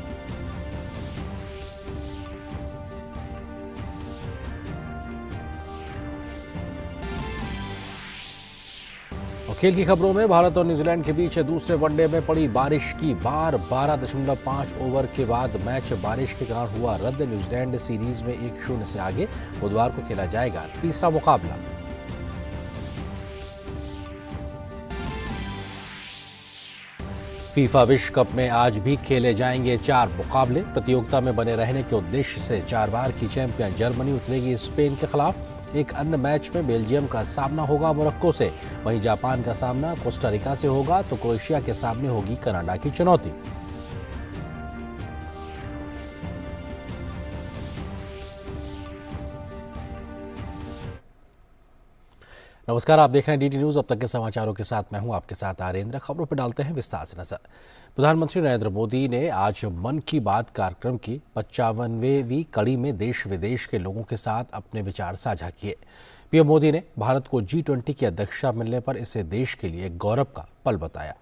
और खेल की खबरों में भारत और न्यूजीलैंड के बीच दूसरे वनडे में पड़ी बारिश की बार 12.5 ओवर के बाद मैच बारिश के कारण हुआ रद्द। न्यूजीलैंड सीरीज में 1-0 से आगे। बुधवार को खेला जाएगा तीसरा मुकाबला। फीफा विश्व कप में आज भी खेले जाएंगे 4 मुकाबले। प्रतियोगिता में बने रहने के उद्देश्य से 4 बार की चैंपियन जर्मनी उतरेगी स्पेन के खिलाफ। एक अन्य मैच में बेल्जियम का सामना होगा मोरक्को से। वहीं जापान का सामना कोस्टारिका से होगा तो क्रोएशिया के सामने होगी कनाडा की चुनौती। नमस्कार, आप देख रहे हैं डीडी न्यूज। अब तक के समाचारों के साथ मैं हूं आपके साथ आरेंद्र। खबरों पर डालते हैं विस्तार से नजर। प्रधानमंत्री नरेंद्र मोदी ने आज मन की बात कार्यक्रम की 55वीं कड़ी में देश विदेश के लोगों के साथ अपने विचार साझा किए। पीएम मोदी ने भारत को G20 की अध्यक्षता मिलने पर इसे देश के लिए गौरव का पल बताया।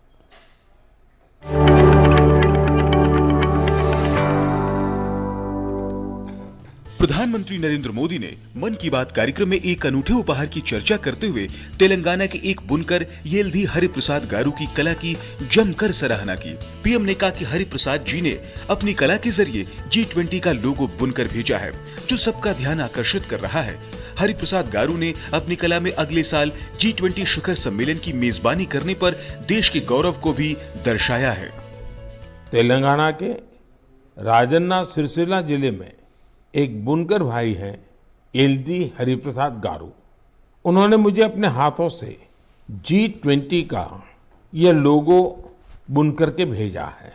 प्रधानमंत्री नरेंद्र मोदी ने मन की बात कार्यक्रम में एक अनूठे उपहार की चर्चा करते हुए तेलंगाना के एक बुनकर येल्धी हरिप्रसाद गारू की कला की जमकर सराहना की। पीएम ने कहा कि हरिप्रसाद जी ने अपनी कला के जरिए G20 का लोगो बुनकर भेजा है, जो सबका ध्यान आकर्षित कर रहा है। हरिप्रसाद गारू ने अपनी कला में अगले साल G20 शिखर सम्मेलन की मेजबानी करने पर देश के गौरव को भी दर्शाया है।
तेलंगाना के राजन्ना सिरसिला जिले में एक बुनकर भाई हैं येल्धी हरिप्रसाद गारू। उन्होंने मुझे अपने हाथों से G20 का यह लोगो बुनकर के भेजा है।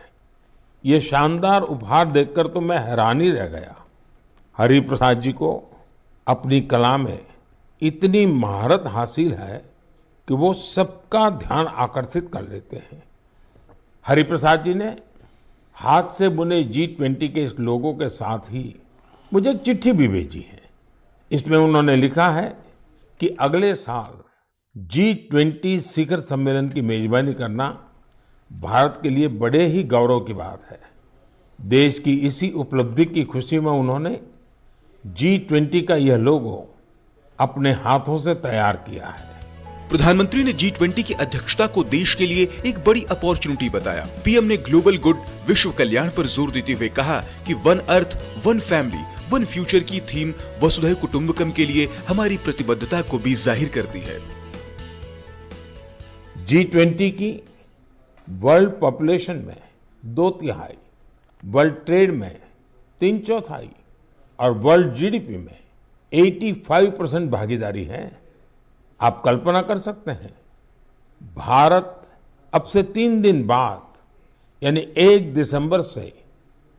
यह शानदार उपहार देखकर तो मैं हैरान ही रह गया। हरिप्रसाद जी को अपनी कला में इतनी महारत हासिल है कि वो सबका ध्यान आकर्षित कर लेते हैं। हरिप्रसाद जी ने हाथ से बुने G20 के इस लोगो के साथ ही मुझे एक चिट्ठी भी भेजी है। इसमें उन्होंने लिखा है कि अगले साल G20 शिखर सम्मेलन की मेजबानी करना भारत के लिए बड़े ही गौरव की बात है। देश की इसी उपलब्धि की खुशी में उन्होंने G20 का यह लोगो अपने हाथों से तैयार किया है।
प्रधानमंत्री ने G20 की अध्यक्षता को देश के लिए एक बड़ी अपॉर्चुनिटी बताया। पीएम ने ग्लोबल गुड, विश्व कल्याण पर जोर देते हुए कहा कि one earth, one family, one future की थीम वसुधैव कुटुंबकम के लिए हमारी प्रतिबद्धता को भी जाहिर करती है।
G20 की वर्ल्ड पॉपुलेशन में 2/3, वर्ल्ड ट्रेड में 3/4 और वर्ल्ड जीडीपी में 85% भागीदारी है। आप कल्पना कर सकते हैं, भारत अब से 3 दिन बाद यानी 1 दिसंबर से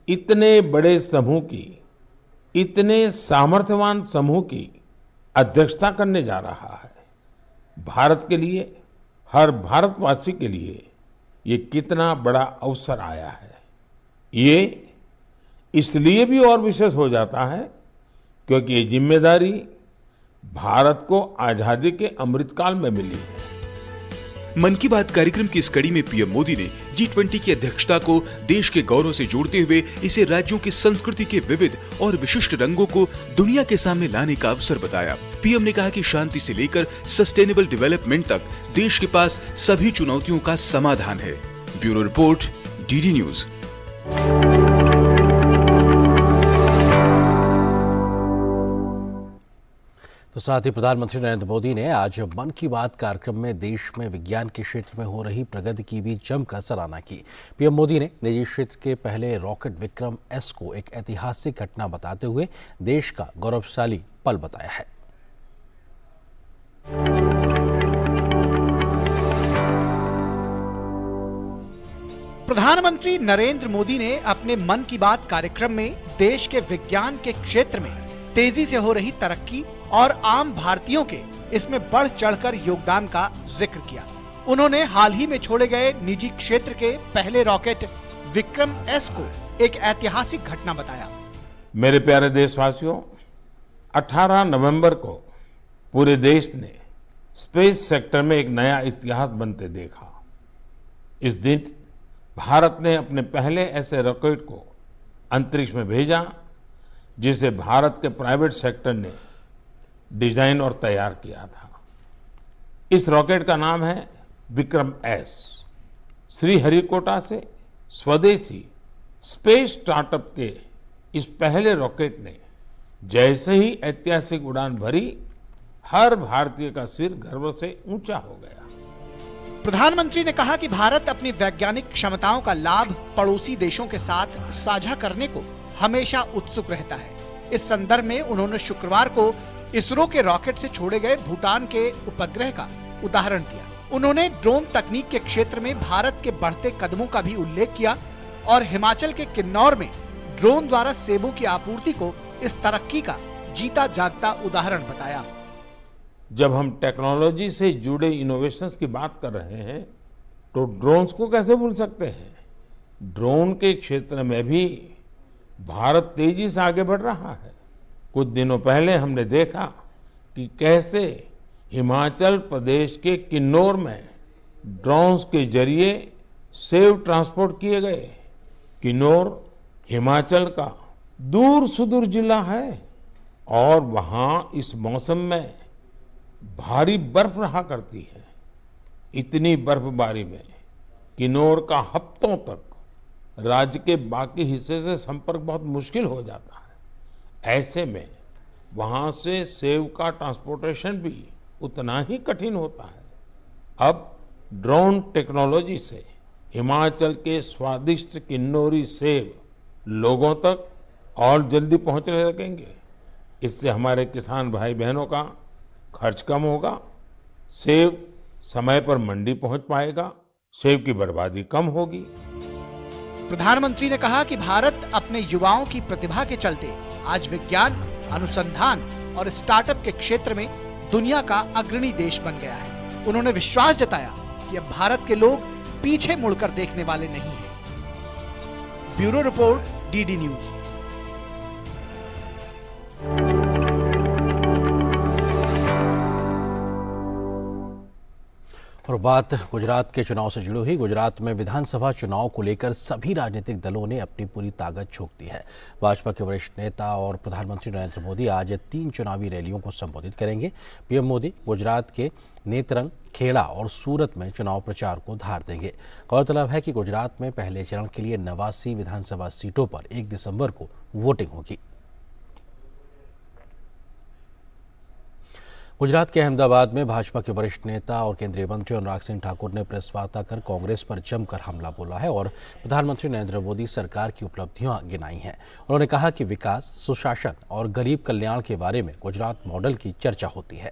इतने बड़े समूह की, इतने सामर्थ्यवान समूह की अध्यक्षता करने जा रहा है। भारत के लिए, हर भारतवासी के लिए ये कितना बड़ा अवसर आया है। ये इसलिए भी और विशेष हो जाता है क्योंकि ये जिम्मेदारी भारत को आजादी के अमृतकाल में मिली है।
मन की बात कार्यक्रम की इस कड़ी में पीएम मोदी ने G20 की अध्यक्षता को देश के गौरव से जोड़ते हुए इसे राज्यों की संस्कृति के विविध और विशिष्ट रंगों को दुनिया के सामने लाने का अवसर बताया। पीएम ने कहा कि शांति से लेकर सस्टेनेबल डेवलपमेंट तक देश के पास सभी चुनौतियों का समाधान है। Bureau report, DD news.
तो साथ ही प्रधानमंत्री नरेंद्र मोदी ने आज मन की बात कार्यक्रम में देश में विज्ञान के क्षेत्र में हो रही प्रगति की भी जमकर सराहना की। पीएम मोदी ने निजी क्षेत्र के पहले रॉकेट विक्रम एस को एक ऐतिहासिक घटना बताते हुए देश का गौरवशाली पल बताया है।
प्रधानमंत्री नरेंद्र मोदी ने अपने मन की बात कार्यक्रम में देश के विज्ञान के क्षेत्र में तेजी से हो रही तरक्की और आम भारतीयों के इसमें बढ़ चढ़कर योगदान का जिक्र किया। उन्होंने हाल ही में छोड़े गए निजी क्षेत्र के पहले रॉकेट विक्रम एस को एक ऐतिहासिक घटना बताया।
मेरे प्यारे देशवासियों, 18 नवंबर को पूरे देश ने स्पेस सेक्टर में एक नया इतिहास बनते देखा। इस दिन भारत ने अपने पहले ऐसे रॉकेट को अंतरिक्ष में भेजा जिसे भारत के प्राइवेट सेक्टर ने डिजाइन और तैयार किया था। इस रॉकेट का नाम है विक्रम एस। श्रीहरिकोटा से स्वदेशी स्पेस स्टार्टअप के इस पहले रॉकेट ने जैसे ही ऐतिहासिक उड़ान भरी, हर भारतीय का सिर गर्व से ऊंचा हो गया।
प्रधानमंत्री ने कहा कि भारत अपनी वैज्ञानिक क्षमताओं का लाभ पड़ोसी देशों के साथ साझा करने को हमेशा उत्सुक रहता है। इस संदर्भ में उन्होंने शुक्रवार को इसरो के रॉकेट से छोड़े गए भूटान के उपग्रह का उदाहरण दिया। उन्होंने ड्रोन तकनीक के क्षेत्र में भारत के बढ़ते कदमों का भी उल्लेख किया और हिमाचल के किन्नौर में ड्रोन द्वारा सेबों की आपूर्ति को इस तरक्की का जीता जागता उदाहरण बताया।
जब हम टेक्नोलॉजी से जुड़े इनोवेशंस की बात कर रहे हैं तो ड्रोन्स को कैसे भूल सकते हैं। ड्रोन के क्षेत्र में भी भारत तेजी से आगे बढ़ रहा है। कुछ दिनों पहले हमने देखा कि कैसे हिमाचल प्रदेश के किन्नौर में ड्रोन्स के जरिए सेब ट्रांसपोर्ट किए गए। किन्नौर हिमाचल का दूर सुदूर जिला है और वहां इस मौसम में भारी बर्फ रहा करती है। इतनी बर्फबारी में किन्नौर का हफ्तों तक राज्य के बाकी हिस्से से संपर्क बहुत मुश्किल हो जाता है। ऐसे में वहां से सेब का ट्रांसपोर्टेशन भी उतना ही कठिन होता है। अब ड्रोन टेक्नोलॉजी से हिमाचल के स्वादिष्ट किन्नौरी सेब लोगों तक और जल्दी पहुंचने लगेंगे। इससे हमारे किसान भाई बहनों का खर्च कम होगा, सेब समय पर मंडी पहुंच पाएगा, सेब की बर्बादी कम होगी।
प्रधानमंत्री ने कहा कि भारत अपने युवाओं की प्रतिभा के चलते आज विज्ञान, अनुसंधान और स्टार्टअप के क्षेत्र में दुनिया का अग्रणी देश बन गया है। उन्होंने विश्वास जताया कि अब भारत के लोग पीछे मुड़कर देखने वाले नहीं हैं। Bureau report, DD news.
और बात गुजरात के चुनाव से जुड़ी हुई। गुजरात में विधानसभा चुनाव को लेकर सभी राजनीतिक दलों ने अपनी पूरी ताकत झोंक दी है। भाजपा के वरिष्ठ नेता और प्रधानमंत्री नरेंद्र मोदी आज 3 चुनावी रैलियों को संबोधित करेंगे। पीएम मोदी गुजरात के नेत्रंग, खेड़ा और सूरत में चुनाव प्रचार को धार देंगे। गौरतलब है कि गुजरात में पहले चरण के लिए 89 विधानसभा सीटों पर 1 दिसंबर को वोटिंग होगी। गुजरात के अहमदाबाद में भाजपा के वरिष्ठ नेता और केंद्रीय मंत्री अनुराग सिंह ठाकुर ने प्रेस वार्ता कर कांग्रेस पर जमकर हमला बोला है और प्रधानमंत्री नरेंद्र मोदी सरकार की उपलब्धियां गिनाई हैं। उन्होंने कहा कि विकास, सुशासन और गरीब कल्याण के बारे में गुजरात मॉडल की चर्चा होती है।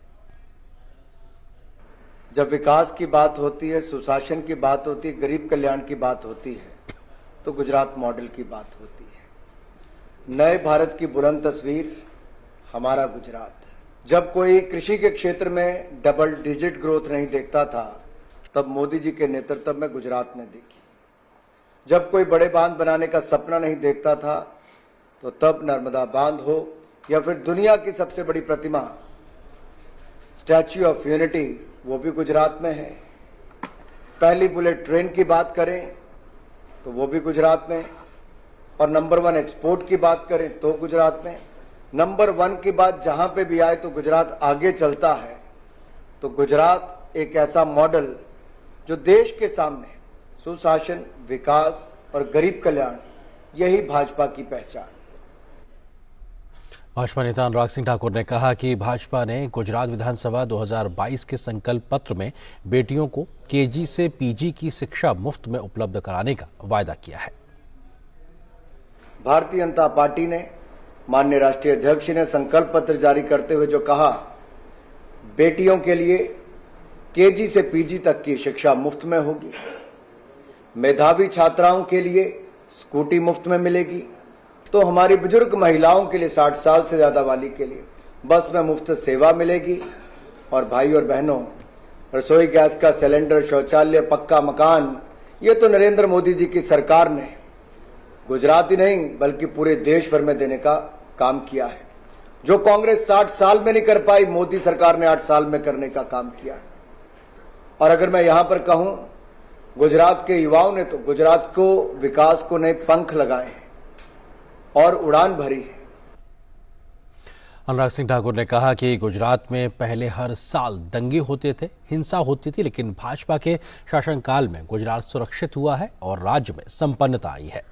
जब विकास की बात होती है, सुशासन की बात होती है, गरीब कल्याण की बात होती है, तो गुजरात मॉडल की बात होती है। नए भारत की बुलंद तस्वीर हमारा गुजरात। जब कोई कृषि के क्षेत्र में डबल डिजिट ग्रोथ नहीं देखता था, तब मोदी जी के नेतृत्व में गुजरात ने देखी। जब कोई बड़े बांध बनाने का सपना नहीं देखता था, तो तब नर्मदा बांध हो या फिर दुनिया की सबसे बड़ी प्रतिमा स्टैच्यू ऑफ यूनिटी, वो भी गुजरात में है। पहली बुलेट ट्रेन की बात करें तो वो भी गुजरात में, और नंबर 1 एक्सपोर्ट की बात करें तो गुजरात में। नंबर 1 की बात जहां पे भी आए तो गुजरात आगे चलता है। तो गुजरात एक ऐसा मॉडल जो देश के सामने सुशासन, विकास और गरीब कल्याण, यही भाजपा की पहचान।
भाजपा नेता अनुराग सिंह ठाकुर ने कहा कि भाजपा ने गुजरात विधानसभा 2022 के संकल्प पत्र में बेटियों को केजी से पीजी की शिक्षा मुफ्त में उपलब्ध कराने का वायदा किया है।
भारतीय जनता पार्टी ने, माननीय राष्ट्रीय अध्यक्ष ने संकल्प पत्र जारी करते हुए जो कहा, बेटियों के लिए केजी से पीजी तक की शिक्षा मुफ्त में होगी, मेधावी छात्राओं के लिए स्कूटी मुफ्त में मिलेगी, तो हमारी बुजुर्ग महिलाओं के लिए 60 साल से ज्यादा वाली के लिए बस में मुफ्त सेवा मिलेगी, और भाई और बहनों, रसोई गैस का सिलेंडर, शौचालय, पक्का मकान, ये तो नरेंद्र मोदी जी की सरकार ने गुजरात ही नहीं बल्कि पूरे देश भर में देने का काम किया है। जो कांग्रेस 60 साल में नहीं कर पाई, मोदी सरकार ने 8 साल में करने का काम किया है। और अगर मैं यहां पर कहूं, गुजरात के युवाओं ने तो गुजरात को विकास को नए पंख लगाए हैं और उड़ान भरी है।
अनुराग सिंह ठाकुर ने कहा कि गुजरात में पहले हर साल दंगे होते थे, हिंसा होती थी, लेकिन भाजपा के शासनकाल में गुजरात सुरक्षित हुआ है और राज्य में संपन्नता आई है।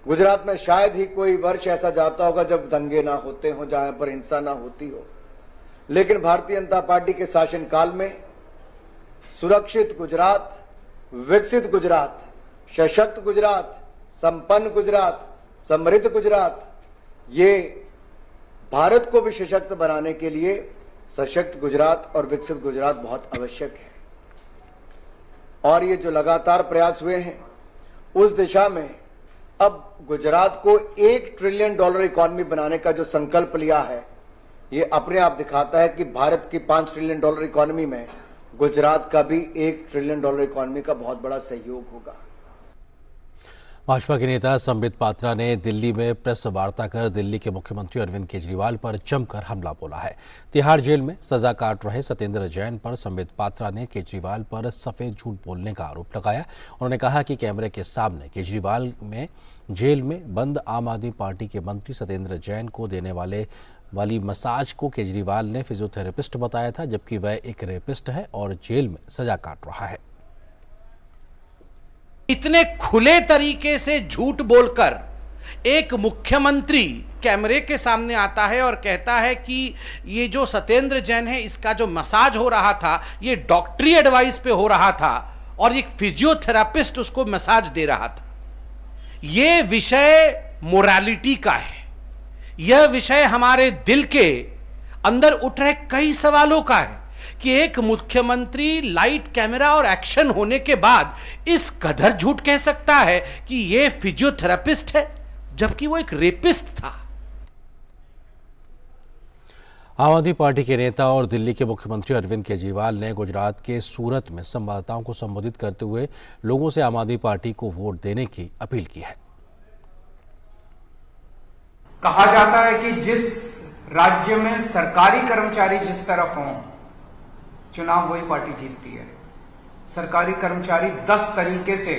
गुजरात में शायद ही कोई वर्ष ऐसा जाता होगा जब दंगे ना होते हो, जहां पर हिंसा ना होती हो, लेकिन भारतीय जनता पार्टी के शासनकाल में सुरक्षित गुजरात, विकसित गुजरात, सशक्त गुजरात, संपन्न गुजरात, समृद्ध गुजरात, ये भारत को भी सशक्त बनाने के लिए सशक्त गुजरात और विकसित गुजरात बहुत आवश्यक है। और ये जो लगातार प्रयास हुए हैं उस दिशा में अब गुजरात को $1 ट्रिलियन इकोनॉमी बनाने का जो संकल्प लिया है, ये अपने आप दिखाता है कि भारत की $5 ट्रिलियन इकोनॉमी में गुजरात का भी $1 ट्रिलियन इकोनॉमी का बहुत बड़ा सहयोग होगा।
भाजपा के नेता संबित पात्रा ने दिल्ली में प्रेस वार्ता कर दिल्ली के मुख्यमंत्री अरविंद केजरीवाल पर जमकर हमला बोला है। तिहाड़ जेल में सजा काट रहे सत्येंद्र जैन पर संबित पात्रा ने केजरीवाल पर सफेद झूठ बोलने का आरोप लगाया। उन्होंने कहा कि कैमरे के सामने केजरीवाल में जेल में बंद आम आदमी पार्टी के मंत्री सत्येंद्र जैन को देने वाली मसाज को केजरीवाल ने फिजियोथेरेपिस्ट बताया था, जबकि वह एक रेपिस्ट है और जेल में सजा काट रहा है।
इतने खुले तरीके से झूठ बोलकर एक मुख्यमंत्री कैमरे के सामने आता है और कहता है कि ये जो सत्येंद्र जैन है, इसका जो मसाज हो रहा था ये डॉक्टरी एडवाइस पे हो रहा था और एक फिजियोथेरापिस्ट उसको मसाज दे रहा था। ये विषय मोरालिटी का है, यह विषय हमारे दिल के अंदर उठ रहे कई सवालों का है कि एक मुख्यमंत्री लाइट, कैमरा और एक्शन होने के बाद इस कदर झूठ कह सकता है कि यह फिजियोथेरापिस्ट है, जबकि वो एक रेपिस्ट था।
आम आदमी पार्टी के नेता और दिल्ली के मुख्यमंत्री अरविंद केजरीवाल ने गुजरात के सूरत में संवाददाताओं को संबोधित करते हुए लोगों से आम आदमी पार्टी को वोट देने की अपील की है।
कहा जाता है कि जिस राज्य में सरकारी कर्मचारी जिस तरफ हों, चुनाव वही पार्टी जीतती है। सरकारी कर्मचारी 10 तरीके से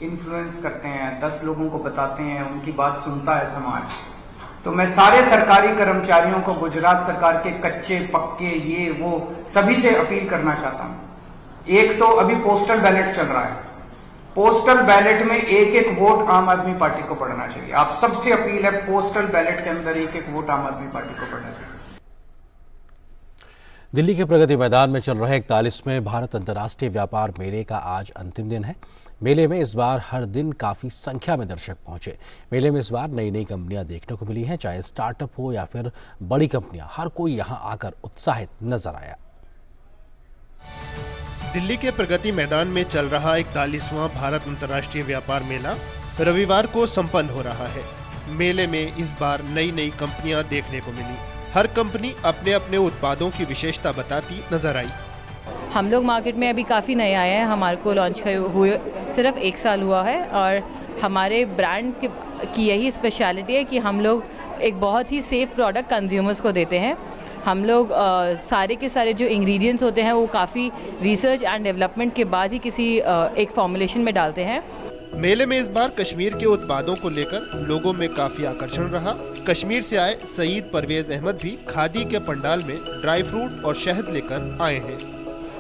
इन्फ्लुएंस करते हैं, 10 लोगों को बताते हैं, उनकी बात सुनता है समाज। तो मैं सारे सरकारी कर्मचारियों को गुजरात सरकार के कच्चे पक्के ये वो सभी से अपील करना चाहता हूं। एक तो अभी पोस्टल बैलेट चल रहा है, पोस्टल बैलेट में एक एक वोट आम आदमी पार्टी को पड़ना चाहिए। आप सबसे अपील है, पोस्टल बैलेट के अंदर एक एक वोट आम आदमी पार्टी को पड़ना चाहिए।
दिल्ली के प्रगति मैदान में चल रहे 41वें भारत अंतर्राष्ट्रीय व्यापार मेले का आज अंतिम दिन है। मेले में इस बार हर दिन काफी संख्या में दर्शक पहुंचे। मेले में इस बार नई नई कंपनियां देखने को मिली हैं, चाहे स्टार्टअप हो या फिर बड़ी कंपनियां, हर कोई यहां आकर उत्साहित नजर आया।
दिल्ली के प्रगति मैदान में चल रहा 41वां भारत अंतर्राष्ट्रीय व्यापार मेला रविवार को संपन्न हो रहा है। मेले में इस बार नई नई कंपनियां देखने को मिली। हर कंपनी अपने अपने उत्पादों की विशेषता बताती नजर आई।
हम लोग मार्केट में अभी काफ़ी नए आए हैं, हमारे को लॉन्च हुए सिर्फ 1 साल हुआ है और हमारे ब्रांड की यही स्पेशलिटी है कि हम लोग एक बहुत ही सेफ प्रोडक्ट कंज्यूमर्स को देते हैं। हम लोग सारे के सारे जो इंग्रेडिएंट्स होते हैं वो काफ़ी रिसर्च एंड डेवलपमेंट के बाद ही किसी एक फॉर्मुलेशन में डालते हैं।
मेले में इस बार कश्मीर के उत्पादों को लेकर लोगों में काफी आकर्षण रहा। कश्मीर से आए सईद परवेज अहमद भी खादी के पंडाल में ड्राई फ्रूट और शहद लेकर आए हैं।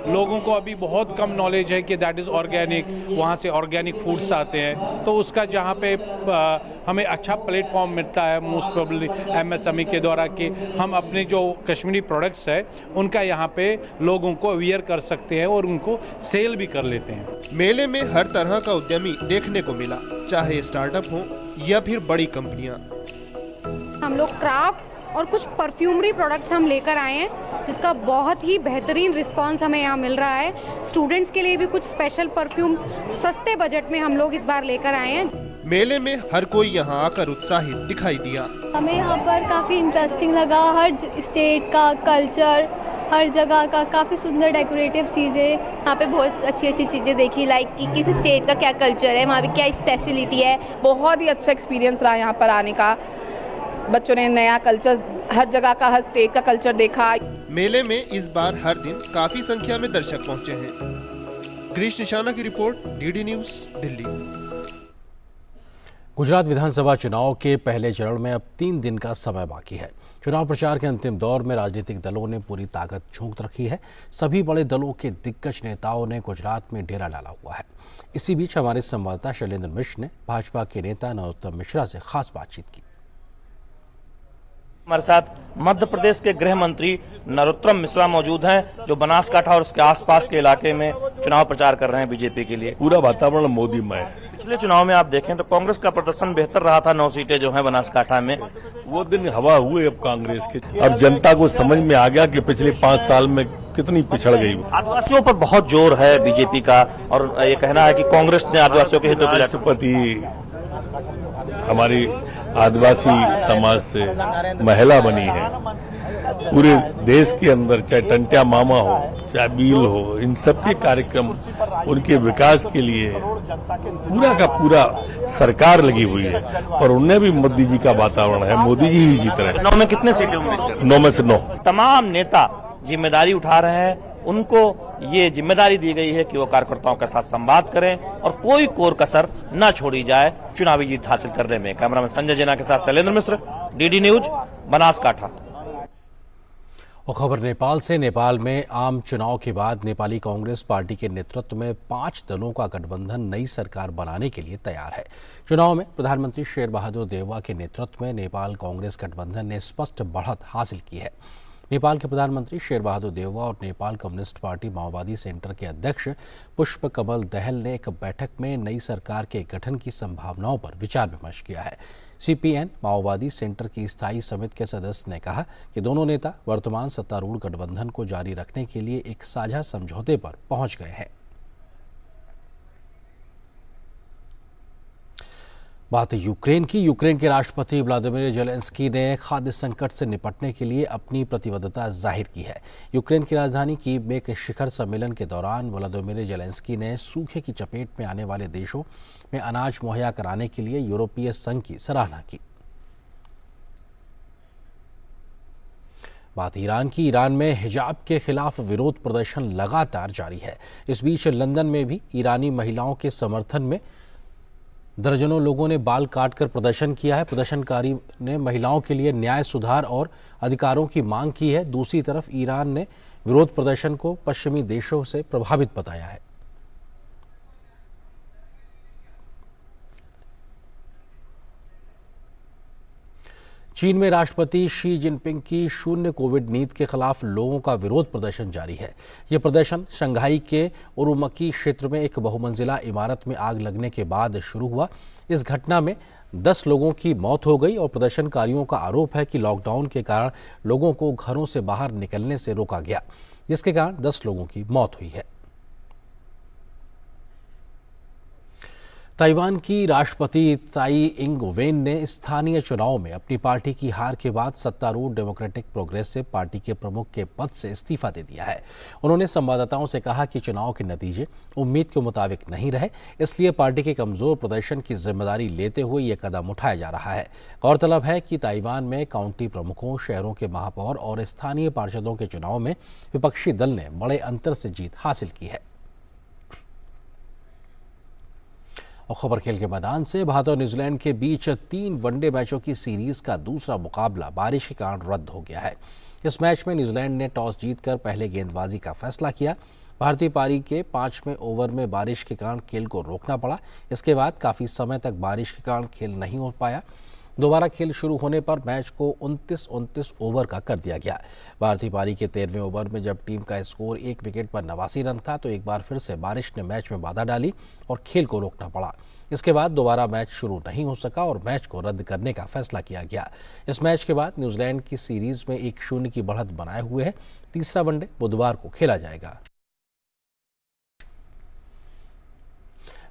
लोगों को अभी बहुत कम नॉलेज है कि दैट इज़ ऑर्गेनिक, वहाँ से ऑर्गेनिक फूड्स आते हैं, तो उसका जहाँ पे हमें अच्छा प्लेटफॉर्म मिलता है मोस्ट प्रोबेबली MSME के द्वारा कि हम अपने जो कश्मीरी प्रोडक्ट्स है उनका यहाँ पे लोगों को अवेयर कर सकते हैं और उनको सेल भी कर लेते हैं।
मेले में हर तरह का उद्यमी देखने को मिला, चाहे स्टार्टअप हो या फिर बड़ी कंपनियां।
हम लोग क्राफ्ट और कुछ परफ्यूमरी प्रोडक्ट्स हम लेकर आए हैं, जिसका बहुत ही बेहतरीन रिस्पांस हमें यहाँ मिल रहा है। स्टूडेंट्स के लिए भी कुछ स्पेशल परफ्यूम्स सस्ते बजट में हम लोग इस बार लेकर आए हैं।
मेले में हर कोई यहाँ आकर उत्साहित दिखाई दिया।
हमें यहाँ पर काफ़ी इंटरेस्टिंग लगा, हर स्टेट का कल्चर, हर जगह का काफ़ी सुंदर डेकोरेटिव चीज़ें, यहाँ पे बहुत अच्छी अच्छी चीज़ें देखी, लाइक कि किस स्टेट का क्या कल्चर है, वहाँ पे क्या स्पेशलिटी है।
बहुत ही अच्छा एक्सपीरियंस रहा यहाँ पर आने का। बच्चों ने नया कल्चर, हर जगह का, हर स्टेट का कल्चर देखा।
मेले में इस बार हर दिन काफी संख्या में दर्शक पहुंचे हैं। ग्रीश निशाना की रिपोर्ट, डीडी न्यूज, दिल्ली।
गुजरात विधानसभा चुनाव के पहले चरण में अब 3 दिन का समय बाकी है। चुनाव प्रचार के अंतिम दौर में राजनीतिक दलों ने पूरी ताकत झोंक रखी है। सभी बड़े दलों के दिग्गज नेताओं ने गुजरात में डेरा डाला हुआ है। इसी बीच हमारे संवाददाता शैलेंद्र मिश्र ने भाजपा के नेता नरोत्तम मिश्रा से खास बातचीत की।
हमारे साथ मध्य प्रदेश के गृह मंत्री नरोत्तम मिश्रा मौजूद हैं, जो बनासकाठा और उसके आसपास के इलाके में चुनाव प्रचार कर रहे हैं बीजेपी के लिए।
पूरा वातावरण मोदीमय है।
पिछले चुनाव में आप देखें तो कांग्रेस का प्रदर्शन बेहतर रहा था, 9 सीटें जो हैं बनासकाठा में।
वो दिन हवा हुए अब कांग्रेस के। अब जनता को समझ में आ गया कि पिछले 5 साल में कितनी पिछड़ गई।
आदिवासियों पर बहुत जोर है बीजेपी का, और ये कहना है कि कांग्रेस ने आदिवासियों के हितों के लिए।
राष्ट्रपति हमारी आदिवासी समाज से महिला बनी है। पूरे देश के अंदर चाहे टंट्या मामा हो, चाहे बील हो, इन सब के कार्यक्रम उनके विकास के लिए पूरा का पूरा सरकार लगी हुई है। और उनने भी मोदी जी का वातावरण है, मोदी जी ही जीत रहे हैं।
9 में कितने सीटें उम्मीद करते हैं?
9 में से 9।
तमाम नेता जिम्मेदारी उठा रहे हैं। उनको ये जिम्मेदारी दी गई है कि वो कार्यकर्ताओं के साथ संवाद करें और कोई कोर कसर न छोड़ी जाए चुनावी जीत हासिल करने में। कैमरामैन संजय जेना के साथ शैलेंद्र मिश्र, डीडी न्यूज, बनासकाठा।
और खबर नेपाल से। नेपाल में आम चुनाव के बाद नेपाली कांग्रेस पार्टी के नेतृत्व में 5 दलों का गठबंधन नई सरकार बनाने के लिए तैयार है। चुनाव में प्रधानमंत्री शेर बहादुर देउवा के नेतृत्व में नेपाल कांग्रेस गठबंधन ने स्पष्ट बढ़त हासिल की है। नेपाल के प्रधानमंत्री शेर बहादुर देउवा और नेपाल कम्युनिस्ट पार्टी माओवादी सेंटर के अध्यक्ष पुष्प कमल दहल ने एक बैठक में नई सरकार के गठन की संभावनाओं पर विचार विमर्श किया है। सीपीएन माओवादी सेंटर की स्थायी समिति के सदस्य ने कहा कि दोनों नेता वर्तमान सत्तारूढ़ गठबंधन को जारी रखने के लिए एक साझा समझौते पर पहुंच गए हैं। बात है यूक्रेन की। यूक्रेन के राष्ट्रपति व्लादिमीर जेलेंस्की ने खाद्य संकट से निपटने के लिए अपनी प्रतिबद्धता जाहिर की है। यूक्रेन की राजधानी कीव में एक शिखर सम्मेलन के दौरान व्लादिमीर जेलेंस्की ने सूखे की चपेट में आने वाले देशों में अनाज मुहैया कराने के लिए यूरोपीय संघ की सराहना की। बात ईरान की। ईरान में हिजाब के खिलाफ विरोध प्रदर्शन लगातार जारी है। इस बीच लंदन में भी ईरानी महिलाओं के समर्थन में दर्जनों लोगों ने बाल काटकर प्रदर्शन किया है। प्रदर्शनकारी ने महिलाओं के लिए न्याय, सुधार और अधिकारों की मांग की है। दूसरी तरफ ईरान ने विरोध प्रदर्शन को पश्चिमी देशों से प्रभावित बताया है। चीन में राष्ट्रपति शी जिनपिंग की शून्य कोविड नीति के खिलाफ लोगों का विरोध प्रदर्शन जारी है। यह प्रदर्शन शंघाई के उरुमकी क्षेत्र में एक बहुमंजिला इमारत में आग लगने के बाद शुरू हुआ। इस घटना में 10 लोगों की मौत हो गई और प्रदर्शनकारियों का आरोप है कि लॉकडाउन के कारण लोगों को घरों से बाहर निकलने से रोका गया, जिसके कारण 10 लोगों की मौत हुई है। ताइवान की राष्ट्रपति ताई इंग वेन ने स्थानीय चुनाव में अपनी पार्टी की हार के बाद सत्तारूढ़ डेमोक्रेटिक प्रोग्रेसिव पार्टी के प्रमुख के पद से इस्तीफा दे दिया है। उन्होंने संवाददाताओं से कहा कि चुनाव के नतीजे उम्मीद के मुताबिक नहीं रहे, इसलिए पार्टी के कमजोर प्रदर्शन की जिम्मेदारी लेते हुए यह कदम उठाया जा रहा है। गौरतलब है कि ताइवान में काउंटी प्रमुखों, शहरों के महापौर और स्थानीय पार्षदों के चुनाव में विपक्षी दल ने बड़े अंतर से जीत हासिल की है। और खबर खेल के मैदान से। भारत और न्यूजीलैंड के बीच 3 वनडे मैचों की सीरीज का दूसरा मुकाबला बारिश के कारण रद्द हो गया है। इस मैच में न्यूजीलैंड ने टॉस जीतकर पहले गेंदबाजी का फैसला किया। भारतीय पारी के 5वें ओवर में बारिश के कारण खेल को रोकना पड़ा। इसके बाद काफ़ी समय तक बारिश के कारण खेल नहीं हो पाया। दोबारा खेल शुरू होने पर मैच को 29 ओवर का कर दिया गया। भारतीय पारी के 13वें ओवर में जब टीम का स्कोर 1 विकेट पर 89 रन था तो एक बार फिर से बारिश ने मैच में बाधा डाली और खेल को रोकना पड़ा। इसके बाद दोबारा मैच शुरू नहीं हो सका और मैच को रद्द करने का फैसला किया गया। इस मैच के बाद न्यूजीलैंड की सीरीज में 1-0 की बढ़त बनाए हुए है। तीसरा वनडे बुधवार को खेला जाएगा।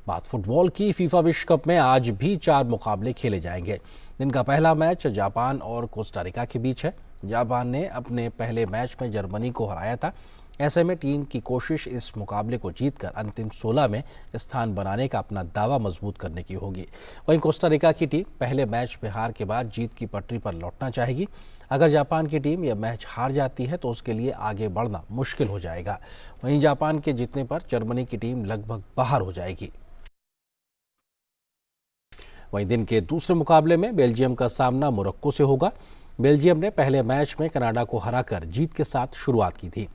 बात फुटबॉल की। फीफा विश्व कप में आज भी 4 मुकाबले खेले जाएंगे। दिन का पहला मैच जापान और कोस्टा रिका के बीच है। जापान ने अपने पहले मैच में जर्मनी को हराया था। ऐसे में टीम की कोशिश इस मुकाबले को जीतकर अंतिम 16 में स्थान बनाने का अपना दावा मजबूत करने की होगी। वहीं कोस्टा रिका की टीम पहले मैच में हार के बाद जीत की पटरी पर लौटना चाहेगी। अगर जापान की टीम यह मैच हार जाती है तो उसके लिए आगे बढ़ना मुश्किल हो जाएगा। वहीं जापान के जीतने पर जर्मनी की टीम लगभग बाहर हो जाएगी। वहीं दिन के दूसरे मुकाबले में बेल्जियम का सामना मोरक्को से होगा। बेल्जियम ने पहले मैच में कनाडा को हराकर जीत के साथ शुरुआत की थी।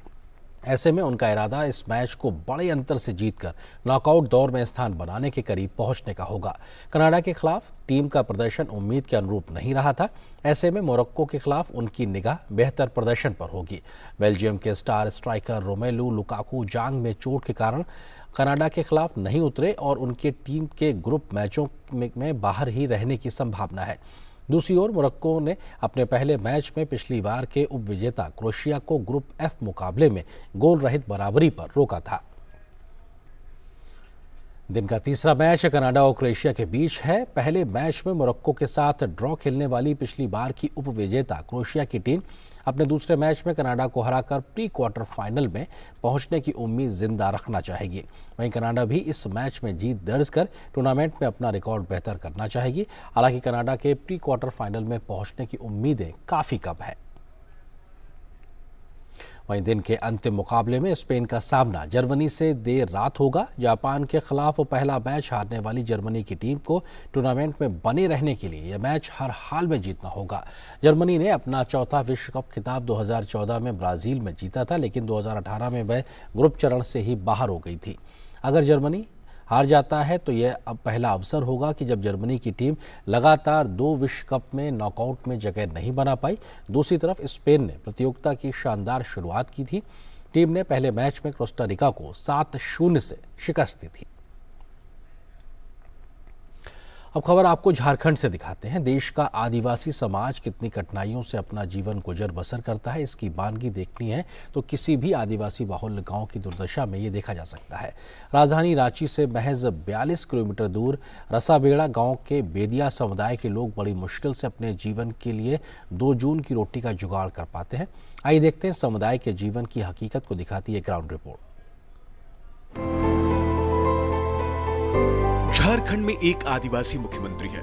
ऐसे में उनका इरादा इस मैच को बड़े अंतर से जीतकर नॉकआउट दौर में स्थान बनाने के करीब पहुंचने का होगा। कनाडा के खिलाफ टीम का प्रदर्शन उम्मीद के अनुरूप नहीं रहा था। ऐसे में मोरक्को के खिलाफ उनकी निगाह बेहतर प्रदर्शन पर होगी। बेल्जियम के स्टार स्ट्राइकर रोमेलू लुकाकू जांघ में चोट के कारण कनाडा के खिलाफ नहीं उतरे और उनके टीम के ग्रुप मैचों में बाहर ही रहने की संभावना है। दूसरी ओर मोरक्को ने अपने पहले मैच में पिछली बार के उपविजेता क्रोएशिया को ग्रुप एफ मुकाबले में गोल रहित बराबरी पर रोका था। दिन का तीसरा मैच कनाडा और क्रोएशिया के बीच है। पहले मैच में मोरक्को के साथ ड्रॉ खेलने वाली पिछली बार की उपविजेता क्रोएशिया की टीम अपने दूसरे मैच में कनाडा को हराकर प्री क्वार्टर फाइनल में पहुंचने की उम्मीद जिंदा रखना चाहेगी। वहीं कनाडा भी इस मैच में जीत दर्ज कर टूर्नामेंट में अपना रिकॉर्ड बेहतर करना चाहेगी। हालांकि कनाडा के प्री क्वार्टर फाइनल में पहुंचने की उम्मीदें काफी कम है। वहीं दिन के अंतिम मुकाबले में स्पेन का सामना जर्मनी से देर रात होगा। जापान के खिलाफ पहला मैच हारने वाली जर्मनी की टीम को टूर्नामेंट में बने रहने के लिए यह मैच हर हाल में जीतना होगा। जर्मनी ने अपना चौथा विश्व कप खिताब 2014 में ब्राजील में जीता था, लेकिन 2018 में वह ग्रुप चरण से ही बाहर हो गई थी। अगर जर्मनी हार जाता है तो यह अब पहला अवसर होगा कि जब जर्मनी की टीम लगातार 2 विश्व कप में नॉकआउट में जगह नहीं बना पाई। दूसरी तरफ स्पेन ने प्रतियोगिता की शानदार शुरुआत की थी। टीम ने पहले मैच में कोस्टा रिका को 7-0 से शिकस्त दी थी। अब खबर आपको झारखंड से दिखाते हैं। देश का आदिवासी समाज कितनी कठिनाइयों से अपना जीवन गुजर बसर करता है, इसकी बानगी देखनी है तो किसी भी आदिवासी बाहुल्य गांव की दुर्दशा में ये देखा जा सकता है। राजधानी रांची से महज 42 किलोमीटर दूर रसाबेड़ा गांव के बेदिया समुदाय के लोग बड़ी मुश्किल से अपने जीवन के लिए 2 जून की रोटी का जुगाड़ कर पाते हैं। आइए देखते हैं समुदाय के जीवन की हकीकत को दिखाती है ग्राउंड रिपोर्ट।
झारखंड में एक आदिवासी मुख्यमंत्री है।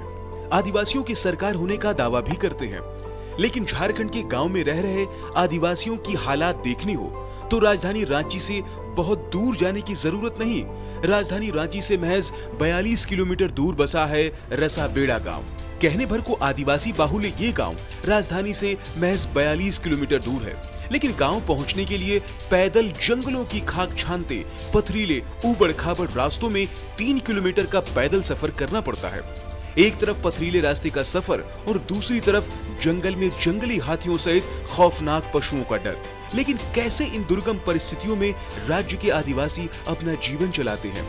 आदिवासियों की सरकार होने का दावा भी करते हैं, लेकिन झारखंड के गांव में रह रहे आदिवासियों की हालात देखनी हो तो राजधानी रांची से बहुत दूर जाने की जरूरत नहीं। राजधानी रांची से महज 42 किलोमीटर दूर बसा है रसाबेड़ा गांव। कहने भर को आदिवासी बाहुल्य ये गांव राजधानी से महज 42 किलोमीटर दूर है, लेकिन गांव पहुंचने के लिए पैदल जंगलों की खाक छानते पथरीले ऊबड़ खाबड़ रास्तों में 3 किलोमीटर का पैदल सफर करना पड़ता है। एक तरफ पथरीले रास्ते का सफर और दूसरी तरफ जंगल में जंगली हाथियों सहित खौफनाक पशुओं का डर। लेकिन कैसे इन दुर्गम परिस्थितियों में राज्य के आदिवासी अपना जीवन चलाते हैं,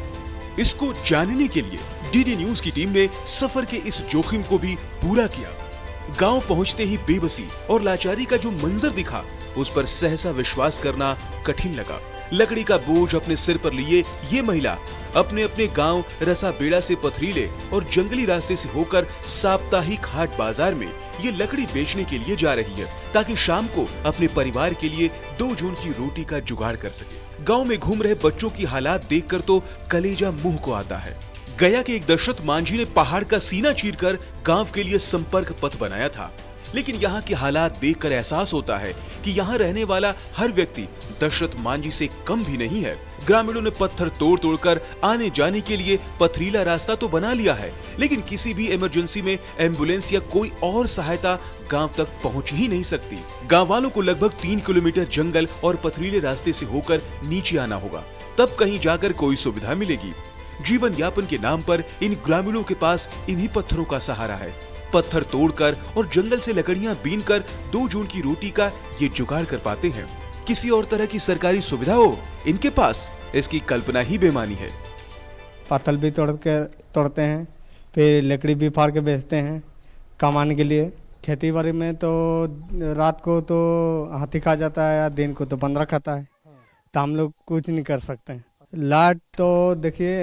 इसको जानने के लिए डीडी न्यूज की टीम ने सफर के इस जोखिम को भी पूरा किया। गांव पहुंचते ही बेबसी और लाचारी का जो मंजर दिखा, उस पर सहसा विश्वास करना कठिन लगा। लकड़ी का बोझ अपने सिर पर लिए ये महिला अपने अपने गांव रसाबेड़ा से पथरीले और जंगली रास्ते से होकर साप्ताहिक हाट बाजार में ये लकड़ी बेचने के लिए जा रही है, ताकि शाम को अपने परिवार के लिए 2 जून की रोटी का जुगाड़ कर सके। गांव में घूम रहे बच्चों की हालात देखकर तो कलेजा मुंह को आता है। गया के एक दशरथ मांझी ने पहाड़ का सीना चीरकर गांव के लिए संपर्क पथ बनाया था, लेकिन यहाँ के हालात देखकर एहसास होता है कि यहाँ रहने वाला हर व्यक्ति दशरथ मांझी से कम भी नहीं है। ग्रामीणों ने पत्थर तोड़ तोड़कर आने जाने के लिए पथरीला रास्ता तो बना लिया है, लेकिन किसी भी इमरजेंसी में एम्बुलेंस या कोई और सहायता गांव तक पहुंच ही नहीं सकती। गांव वालों को लगभग 3 किलोमीटर जंगल और पथरीले रास्ते से होकर नीचे आना होगा, तब कहीं जाकर कोई सुविधा मिलेगी। जीवन यापन के नाम पर इन ग्रामीणों के पास इन्हीं पत्थरों का सहारा है। पत्थर तोड़कर और जंगल से लकड़ियां बीनकर 2 जून की रोटी का ये जुगाड़ कर पाते हैं। किसी और तरह की सरकारी सुविधा हो इनके पास, इसकी कल्पना ही बेमानी है।
पत्थर भी तोड़ते हैं, फिर लकड़ी भी फाड़ के बेचते हैं कमाने के लिए। खेती बाड़ी में तो रात को तो हाथी खा जाता है या दिन को तो बंदरा खाता है, तो हम लोग कुछ नहीं कर सकते हैं। लाइट तो देखिए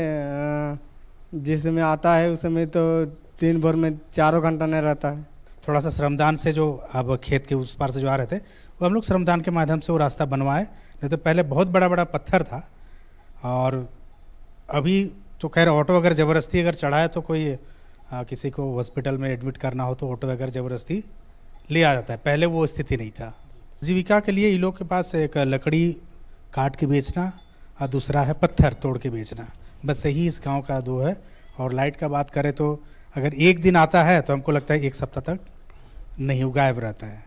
जिस समय आता है उस समय तो दिन भर में 4 घंटा नहीं रहता है,
थोड़ा सा श्रमदान से जो अब खेत के उस पार से जो आ रहे थे वो हम लोग श्रमदान के माध्यम से वो रास्ता बनवाए। नहीं तो पहले बहुत बड़ा बड़ा पत्थर था, और अभी तो खैर ऑटो अगर ज़बरदस्ती अगर चढ़ाए तो कोई किसी को हॉस्पिटल में एडमिट करना हो तो ऑटो अगर ज़बरदस्ती ले आ जाता है, पहले वो स्थिति नहीं था। जीविका के लिए इन लोग के पास एक लकड़ी काट के बेचना और दूसरा है पत्थर तोड़ के बेचना, बस यही इस गांव का दो है। और लाइट का बात करें तो अगर एक दिन आता है तो हमको लगता है एक सप्ताह तक नहीं गायब रहता है।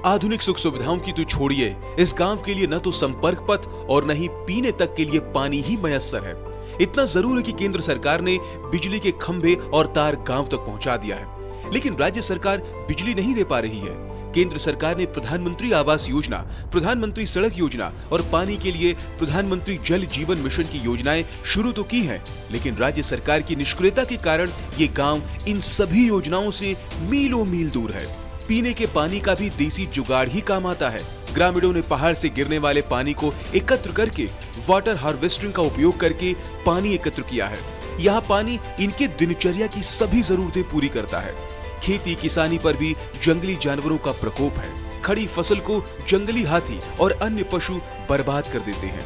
आधुनिक सुख सुविधाओं की तो छोड़िए, इस गांव के लिए न तो संपर्क पथ और न ही पीने तक के लिए पानी ही मयस्सर है। इतना जरूर है कि केंद्र सरकार ने बिजली के खंभे और तार गांव तक पहुंचा दिया है, लेकिन राज्य सरकार बिजली नहीं दे पा रही है। केंद्र सरकार ने प्रधानमंत्री आवास योजना, प्रधानमंत्री सड़क योजना और पानी के लिए प्रधानमंत्री जल जीवन मिशन की योजनाएं शुरू तो की हैं, लेकिन राज्य सरकार की निष्क्रियता के कारण ये गांव इन सभी योजनाओं से मीलों मील दूर है। पीने के पानी का भी देसी जुगाड़ ही काम आता है। ग्रामीणों ने पहाड़ से गिरने वाले पानी को एकत्र करके वाटर हार्वेस्टिंग का उपयोग करके पानी एकत्र किया है। यहाँ पानी इनके दिनचर्या की सभी जरूरतें पूरी करता है। खेती किसानी पर भी जंगली जानवरों का प्रकोप है। खड़ी फसल को जंगली हाथी और अन्य पशु बर्बाद कर देते हैं।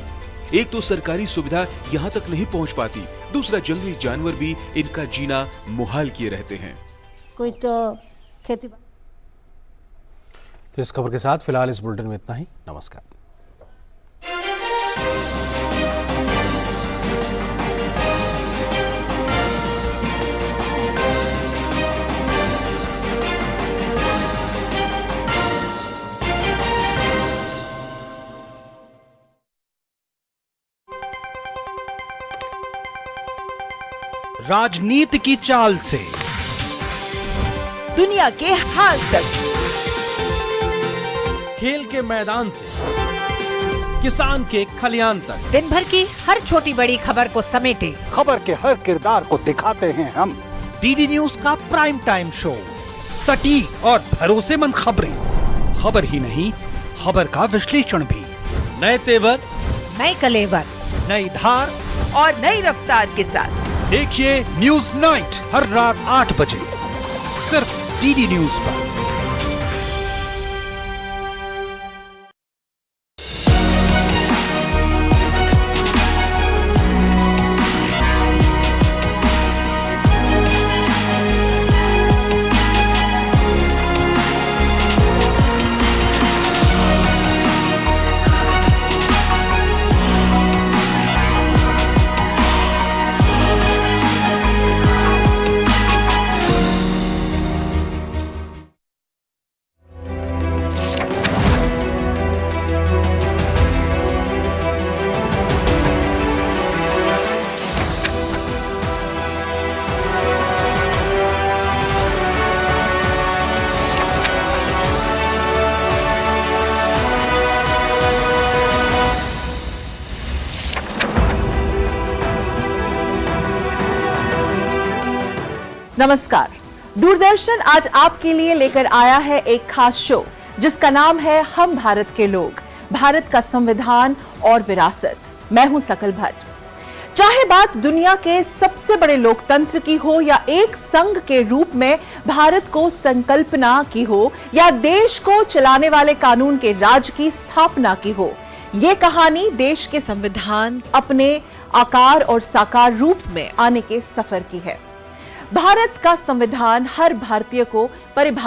एक तो सरकारी सुविधा यहाँ तक नहीं पहुँच पाती, दूसरा जंगली जानवर भी इनका जीना मुहाल किए रहते हैं।
कोई तो खेती।
तो इस खबर के साथ फिलहाल इस बुलेटिन में इतना ही। नमस्कार।
राजनीति की चाल से
दुनिया के हाल तक,
खेल के मैदान से किसान के खलियान तक,
दिन भर की हर छोटी बड़ी खबर को समेटे
खबर के हर किरदार को दिखाते हैं हम। डीडी न्यूज का प्राइम टाइम शो, सटीक और भरोसेमंद खबरें, खबर ही नहीं खबर का विश्लेषण भी,
नए तेवर,
नए कलेवर,
नई धार
और नई रफ्तार के साथ
देखिए न्यूज नाइट हर रात 8 बजे सिर्फ डीडी न्यूज पर।
नमस्कार। दूरदर्शन आज आपके लिए लेकर आया है एक खास शो जिसका नाम है हम भारत के लोग, भारत का संविधान और विरासत। मैं हूं सकल भट्ट। चाहे बात दुनिया के सबसे बड़े लोकतंत्र की हो या एक संघ के रूप में भारत को संकल्पना की हो या देश को चलाने वाले कानून के राज की स्थापना की हो, ये कहानी देश के संविधान अपने आकार और साकार रूप में आने के सफर की है। भारत का संविधान हर भारतीय को परिभाषित